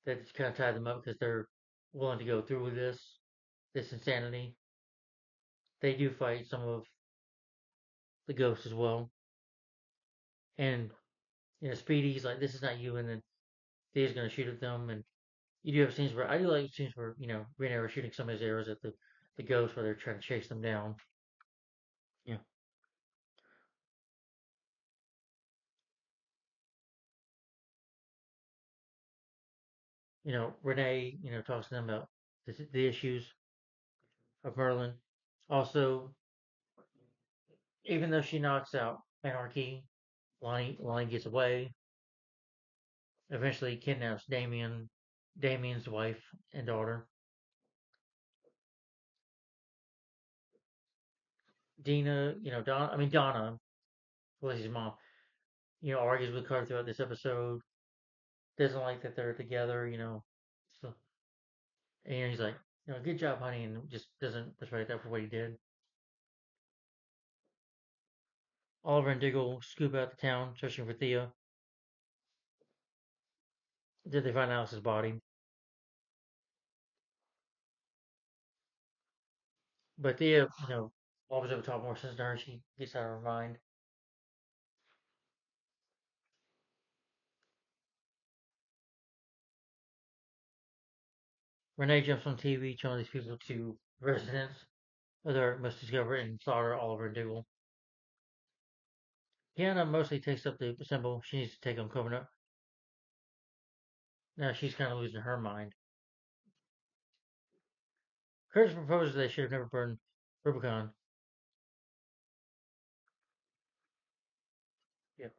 that kind of tie them up because they're willing to go through with this insanity. They do fight some of the ghost as well. And Speedy's like, "This is not you," and then Thea's gonna shoot at them, and you do have scenes where I do like scenes where Green Arrow shooting some of his arrows at the ghost where they're trying to chase them down. Yeah, Renee talks to them about the issues of Merlin. Also, even though she knocks out Anarchy, Lonnie gets away. Eventually kidnaps Damien's wife and daughter. Dina, Donna, Felicity mom, argues with Carter throughout this episode. Doesn't like that they're together. So, and he's like, good job, honey, and just doesn't respect that for what he did. Oliver and Diggle scoop out the town, searching for Thea. Did they find Alice's body? But Thea, Oliver's able to talk more sense to her. She gets out of her mind. Renee jumps on TV, telling these people to residents other must discover and slaughter Oliver and Diggle. Tiana mostly takes up the symbol she needs to take on Covenant. Now she's kind of losing her mind. Curtis proposes they should have never burned Rubicon. Yep.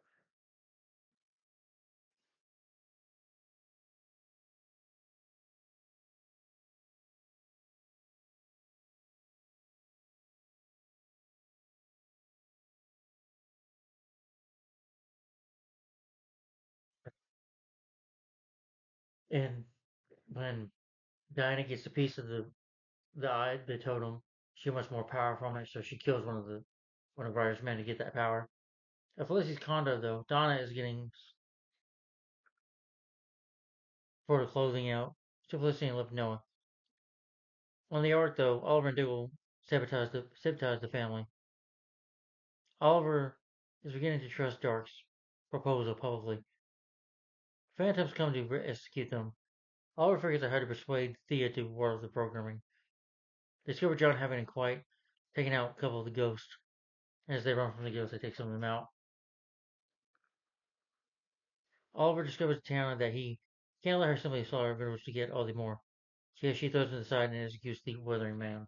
And when Diana gets a piece of the totem, she wants more power from it, so she kills one of Ryder's men to get that power. At Felicity's condo, though, Donna is getting Florida clothing out. So Felicity and left Noah. On the ark, though, Oliver and Diggle sabotage the family. Oliver is beginning to trust Dark's proposal publicly. Phantoms come to execute them. Oliver figures out how to persuade Thea to ward off the programming. They discover John having a quiet, taking out a couple of the ghosts. As they run from the ghosts, they take some of them out. Oliver discovers to Tiana that he can't let her simply slaughter villagers to get all the more. She throws him aside and executes the Wuthering Man.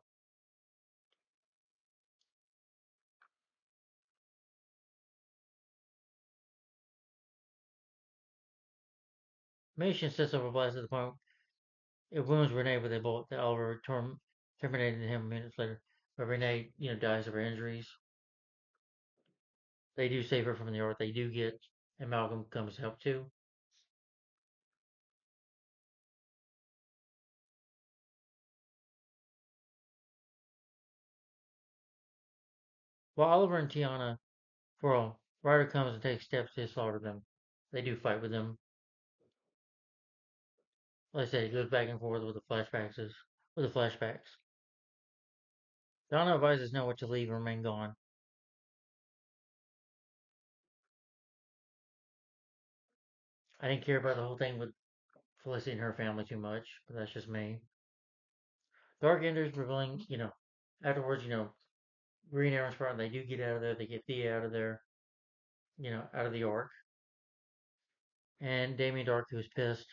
Mason sets off a blast at the point it wounds Renee with a bullet that Oliver terminated him minutes later. But Renee, dies of her injuries. They do save her from the earth. They do get, and Malcolm comes to help too. While Oliver and Tiana, well, Ryder comes and takes steps to slaughter them. They do fight with them. Like I said, it goes back and forth with the flashbacks. Donna advises Noah to leave and remain gone. I didn't care about the whole thing with Felicity and her family too much, but that's just me. Dark enters revealing, afterwards, Green Arrow's part, they do get out of there. They get Thea out of there, out of the Ark. And Damien Dark, who's pissed,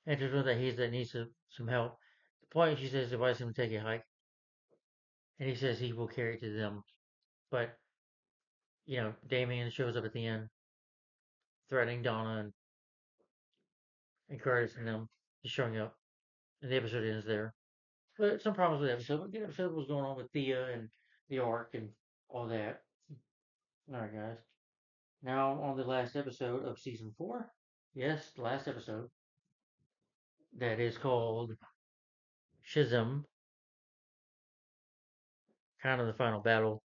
enters with that that needs some help. The point, she says, advises him to take a hike, and he says he will carry it to them. But, Damien shows up at the end, threatening Donna and Curtis and them, just showing up. And the episode ends there. But some problems with the episode. But the episode was going on with Thea and the Ark and all that. Alright, guys. Now on the last episode of season 4. Yes, the last episode. That is called Shazam, kind of the final battle.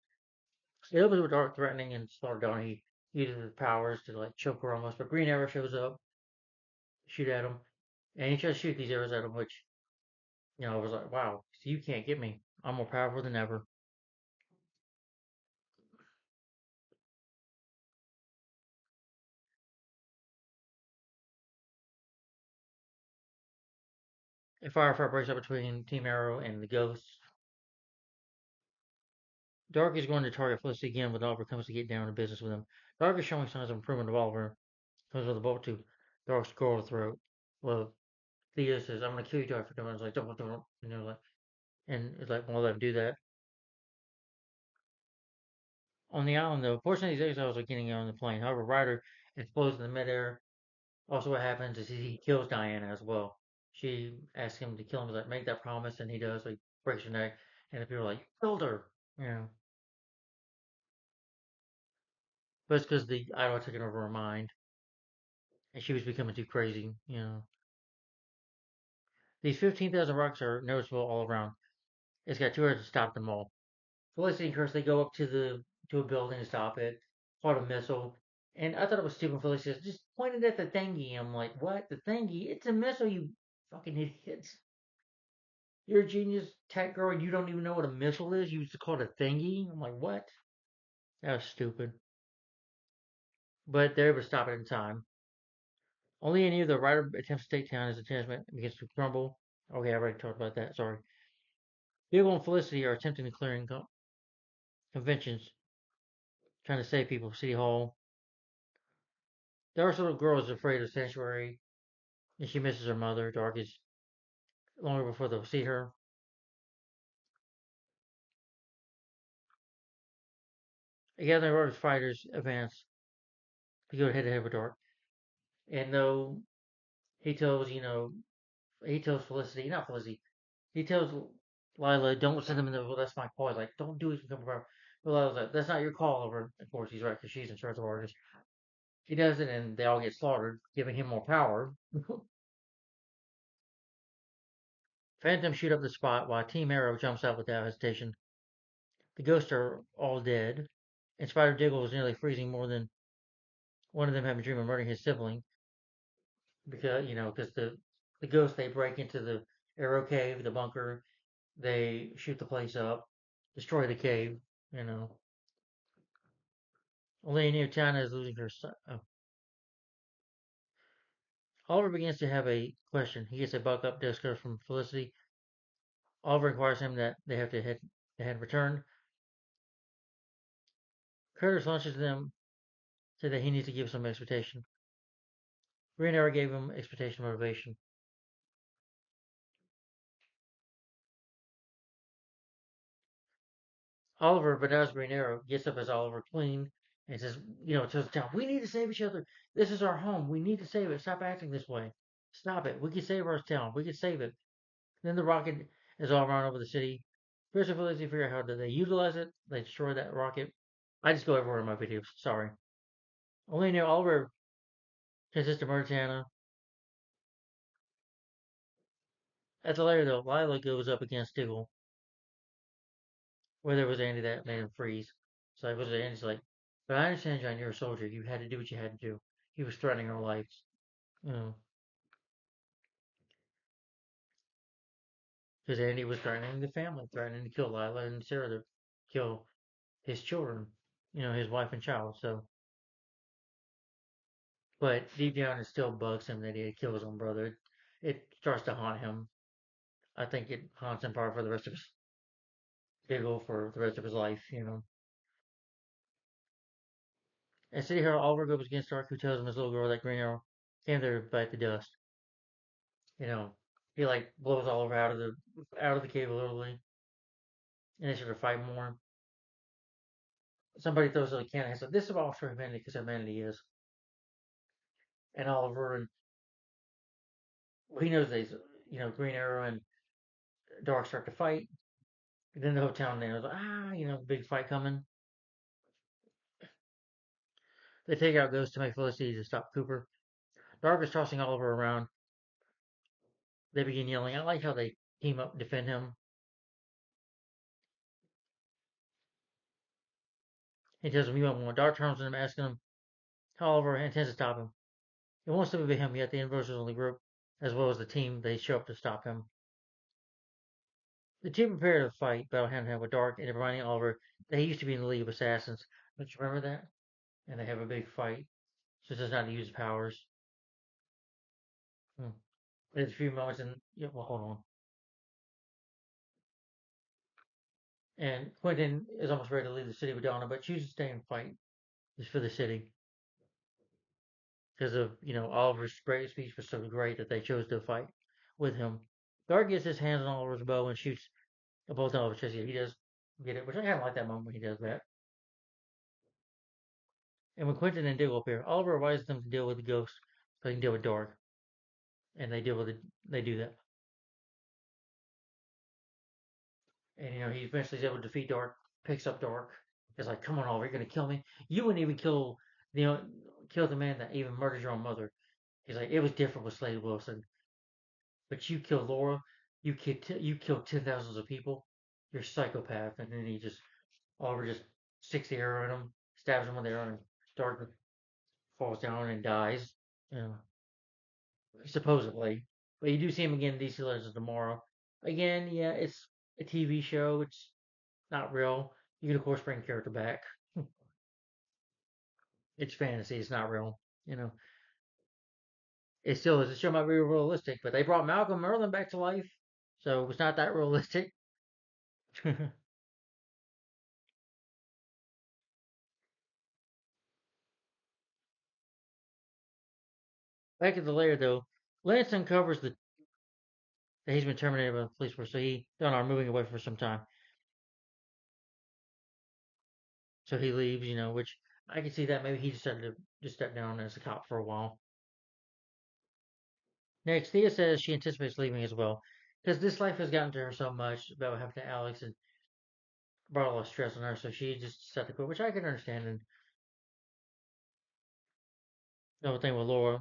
It opens with Dark threatening and Slaughter Dawn. He uses his powers to like choke her almost, but Green Arrow shows up, shoot at him, and he tries to shoot these arrows at him, which I was like, wow, so you can't get me. I'm more powerful than ever. A firefight breaks out between Team Arrow and the Ghosts. Dark is going to target Felicity again when Oliver comes to get down to business with him. Dark is showing signs of improvement of Oliver. Comes with a bolt to Dark's girl throat. Well, Theo says, "I'm gonna kill you, Dark." And everyone's like, "Don't," like, and it's like, "Well, let him do that." On the island, though, fortunately, these exiles are getting on the plane. However, Ryder explodes in the midair. Also, what happens is he kills Diana as well. She asks him to kill him, like, make that promise, and he does. Like, breaks her neck, and the people are like, "Killed her," you know. But it's because the idol had taken over her mind, and she was becoming too crazy, you know. These 15,000 rocks are noticeable all around. It's got 2 hours to stop them all. Felicity and Chris, they go up to a building to stop it. Called a missile. And I thought it was stupid. Felicity says, just pointed at the thingy. I'm like, what? The thingy? It's a missile, you fucking idiots. You're a genius tech girl and you don't even know what a missile is? You used to call it a thingy? I'm like, what? That was stupid. But they're able to stop it in time. Only any of the Rider attempts to take town as attachment begins to crumble. Okay, I already talked about that. Sorry. Hugo and Felicity are attempting to clear conventions, trying to save people. City Hall. The Dark's little girl is afraid of Sanctuary, and she misses her mother. Dark is longer before they'll see her. A gathering of Dark's fighters advance to go head to head with Dark. And though he tells, he tells Felicity, not Felicity, he tells Lila, don't send them in the, well, that's my call. He's like, don't do it, become a problem. But Lila's like, that's not your call. Over, of course, he's right, because she's in charge of Argus. He does it, and they all get slaughtered, giving him more power. Phantom shoot up the spot while Team Arrow jumps out without hesitation. The ghosts are all dead, and Spider Diggle is nearly freezing more than one of them having a dream of murdering his sibling. Because, because the ghosts, they break into the Arrow Cave, the bunker, they shoot the place up, destroy the cave, you know. Only near China is losing her son. Oh. Oliver begins to have a question. He gets a buck up disco from Felicity. Oliver inquires him that they had returned. Curtis launches them, said that he needs to give some expectation. Green Arrow gave him expectation motivation. Oliver, but as Green Arrow, gets up as Oliver Queen and says, tells the town, we need to save each other. This is our home. We need to save it. Stop acting this way. Stop it. We can save our town. We can save it. Then the rocket is all around over the city. Chris and Felicity figure out how do they utilize it. They destroy that rocket. I just go everywhere in my videos. Sorry. Only know Oliver consists of Murtana. At the later though, Lila goes up against Diggle, where there was Andy that made him freeze. So I was Andy's like, but I understand, John, you're a soldier. You had to do what you had to do. He was threatening her life. You know, because Andy was threatening the family, threatening to kill Lila and Sarah, to kill his children, his wife and child. So, but deep down, it still bugs him that he had killed his own brother. It starts to haunt him. I think it haunts him probably for the rest of his giggle for the rest of his life. And City Hero Oliver goes against Stark, who tells him his little girl that Green Arrow came there to bite the dust. You know, he like blows Oliver out of the cave literally, and they sort of fight more. Somebody throws a can and says, "This is all for humanity because humanity is." And Oliver and he knows these, Green Arrow and Dark start to fight. And then the whole town there is like, big fight coming. They take out Ghost to make Felicity to stop Cooper. Dark is tossing Oliver around. They begin yelling. I like how they team up, defend him. He tells him, "You want more." Dark turns on him, asking him how Oliver intends to stop him. It won't stop him, yet the Inverses only group, as well as the team, they show up to stop him. The two prepare to fight, battle hand in hand with Dark, and reminding Oliver that he used to be in the League of Assassins. Don't you remember that? And they have a big fight. So he does not use powers. Hmm. There's a few moments and yeah, well, hold on. And Quentin is almost ready to leave the city with Donna, but chooses to stay and fight just for the city because of Oliver's great speech was so great that they chose to fight with him. Guard gets his hands on Oliver's bow and shoots a bolt on Oliver's chest. Yeah, he does get it, which I kind of like that moment when he does that. And when Quentin and Diggle appear, Oliver advises them to deal with the ghost so they can deal with Dark, and they deal with it. They do that, and he eventually is able to defeat Dark, picks up Dark. It's like, come on, Oliver, you're gonna kill me. You wouldn't even you know, kill the man that even murdered your own mother. He's like, it was different with Slade Wilson, but you killed Laura. You killed 10 thousands of people. You're a psychopath. And then Oliver just sticks the arrow in him, stabs him with the arrow, and Dark falls down and dies. You know, supposedly. But you do see him again in DC Legends tomorrow. Again, yeah, it's a TV show. It's not real. You can of course bring character back. It's fantasy. It's not real. You know, it still is. The show might be realistic, but they brought Malcolm Merlin back to life, so it's not that realistic. Back at the lair, though, Lance uncovers that he's been terminated by the police force, so he done are moving away for some time. So he leaves, which I can see that maybe he decided to just step down as a cop for a while. Next, Thea says she anticipates leaving as well, because this life has gotten to her so much about what happened to Alex and brought a lot of stress on her, so she just decided to quit, which I can understand. And the whole thing with Laura.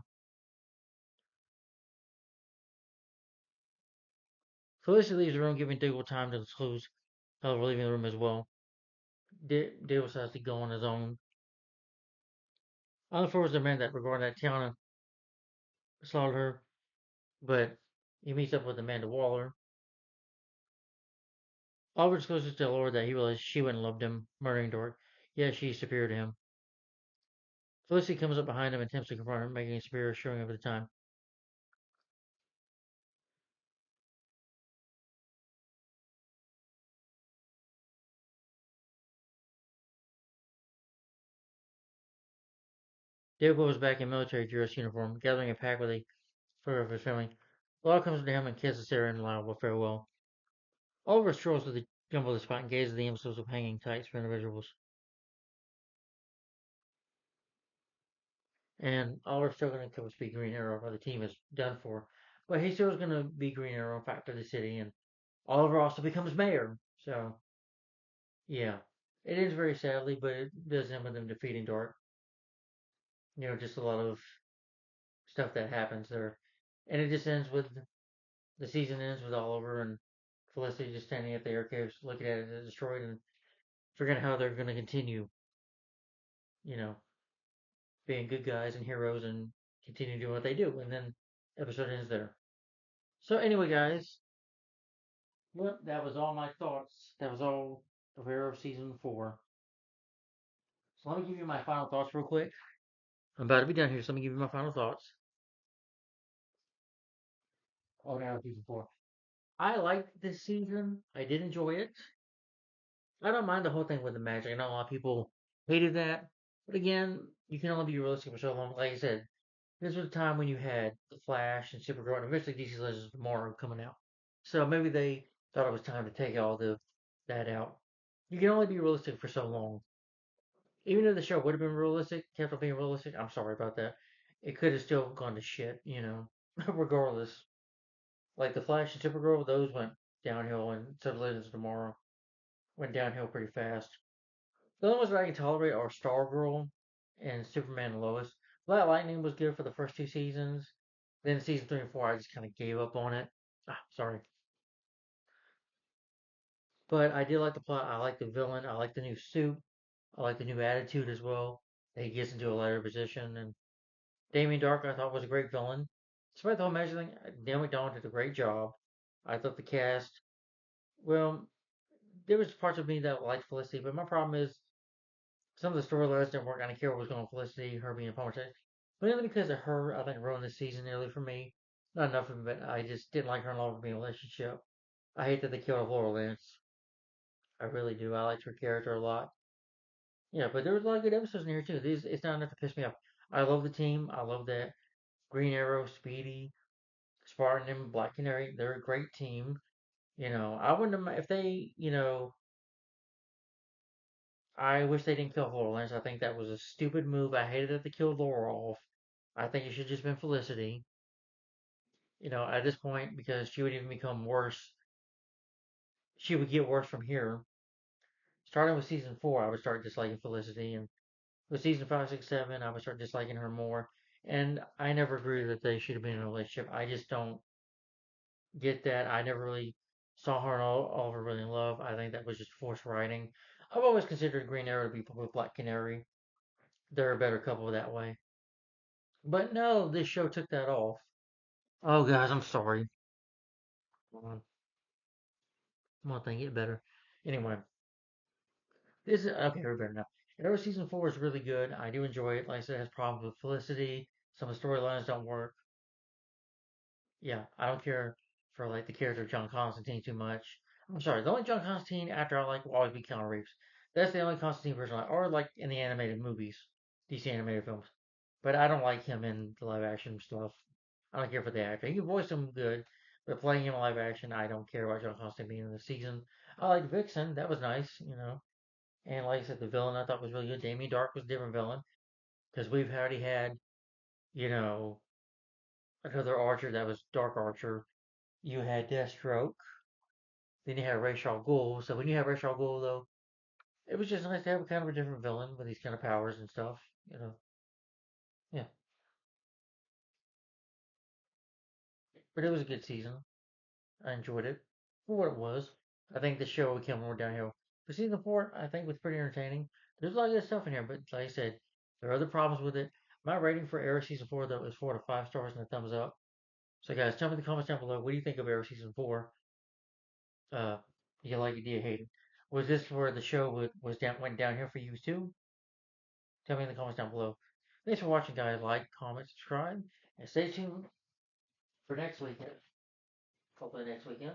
Felicity leaves the room, giving Diggle time to disclose Oliver leaving the room as well. Diggle decides to go on his own. On the floor is the man that regarding that Tiana slaughtered her, but he meets up with Amanda Waller. Oliver discloses to Laura that he realized she wouldn't loved him, murdering Dork. Yet she's superior to him. Felicity comes up behind him and attempts to confront him, making him superior, showing over the time. Dale goes back in military dress uniform, gathering a pack with a photo of his family. Laura comes to him and kisses Sarah in a loud farewell. Oliver strolls to the jumble of the spot and gazes at the imbeciles of hanging tights for individuals. And Oliver's still going to come speak Green Arrow, or the team is done for. But he still is going to be Green Arrow, factor the city, and Oliver also becomes mayor. So, yeah. It ends very sadly, but it does end with them defeating Dark. Just a lot of stuff that happens there. And it just ends with the season ends with Oliver and Felicity just standing at the air caves looking at it as destroyed and figuring out how they're going to continue, you know, being good guys and heroes and continue doing what they do. And then episode ends there. So anyway, guys, well, that was all my thoughts. That was all of Arrow season 4. So let me give you my final thoughts real quick. I'm about to be done here, so let me give you my final thoughts. Oh, now season 4. I liked this season. I did enjoy it. I don't mind the whole thing with the magic. I know a lot of people hated that, but again, you can only be realistic for so long. Like I said, this was a time when you had the Flash and Supergirl, and eventually DC Legends tomorrow coming out. So maybe they thought it was time to take all the that out. You can only be realistic for so long. Even if the show would have been realistic, kept on being realistic, I'm sorry about that. It could have still gone to shit. Regardless. Like the Flash and Supergirl, those went downhill, and Legends tomorrow went downhill pretty fast. The only ones that I can tolerate are Stargirl and Superman and Lois. Black Lightning was good for the first 2 seasons. Then season 3 and 4, I just kind of gave up on it. Sorry. But I did like the plot. I like the villain. I like the new suit. I like the new attitude as well. That he gets into a lighter position. And Damien Dark, I thought was a great villain. Despite the whole magic thing, Dan McDonald did a great job. I thought the cast, well, there was parts of me that liked Felicity, but my problem is some of the storylines didn't work. I didn't care what was going on with Felicity, her being a Palmer. But only because of her, I think ruined the season nearly for me. Not nothing, but I just didn't like her long being relationship. I hate that they killed off Laura Lance. I really do. I liked her character a lot. Yeah, but there was a lot of good episodes in here too. These it's not enough to piss me off. I love the team. I love that Green Arrow, Speedy, Spartan, and Black Canary. They're a great team. I wouldn't have, if they, I wish they didn't kill Laura Lance. I think that was a stupid move. I hated that they killed Laura off. I think it should have just been Felicity. At this point, because she would even become worse. She would get worse from here. Starting with season 4, I would start disliking Felicity, and with season 5, 6, 7, I would start disliking her more. And I never agree that they should have been in a relationship. I just don't get that. I never really saw her and Oliver really in love. I think that was just forced writing. I've always considered Green Arrow to be with Black Canary. They're a better couple that way. But no, this show took that off. Oh, guys, I'm sorry. Hold on. One thing, get better. Anyway, this is okay. We're better now. Arrow season 4 is really good. I do enjoy it. Like I said, it has problems with Felicity. Some of the storylines don't work. Yeah, I don't care for like the character of John Constantine too much. I'm sorry, the only John Constantine actor I like will always be Keanu Reeves. That's the only Constantine person I like, or like in the animated movies, DC animated films. But I don't like him in the live action stuff. I don't care for the actor. He can voice him good, but playing him in live action, I don't care about John Constantine being in the season. I like Vixen, that was nice. And like I said, the villain I thought was really good. Damien Dark was a different villain because we've already had, you know, another Archer that was Dark Archer. You had Deathstroke. Then you have Ra's al Ghul. So when you have Ra's al Ghul, though, it was just nice to have kind of a different villain with these kind of powers and stuff. You know, yeah. But it was a good season. I enjoyed it for what it was. I think the show became more downhill. But season 4, I think was pretty entertaining. There's a lot of good stuff in here, but like I said, there are other problems with it. My rating for Arrow season 4 though is 4 to 5 stars and a thumbs up. So guys, tell me in the comments down below. What do you think of Arrow season 4? Uh, do you like it? Do you hate it? Was this where the show went downhill for you too? Tell me in the comments down below. Thanks for watching, guys. Like, comment, subscribe, and stay tuned for next weekend. Hopefully next weekend.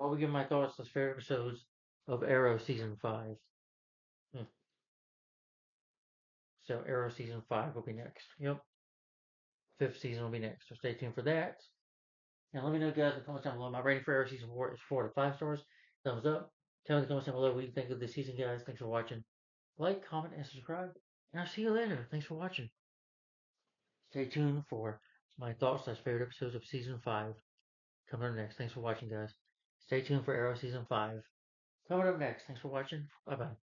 I'll be giving my thoughts on the favorite episodes of Arrow season 5. Hmm. So Arrow season 5 will be next. Yep. Fifth season will be next. So stay tuned for that. And let me know, guys, in the comments down below. My rating for Arrow season 4 is 4 to 5 stars. Thumbs up. Tell me in the comments down below what you think of this season, guys. Thanks for watching. Like, comment, and subscribe. And I'll see you later. Thanks for watching. Stay tuned for my thoughts on favorite episodes of season 5. Coming up next. Thanks for watching, guys. Stay tuned for Arrow season 5. Coming up next. Thanks for watching. Bye bye.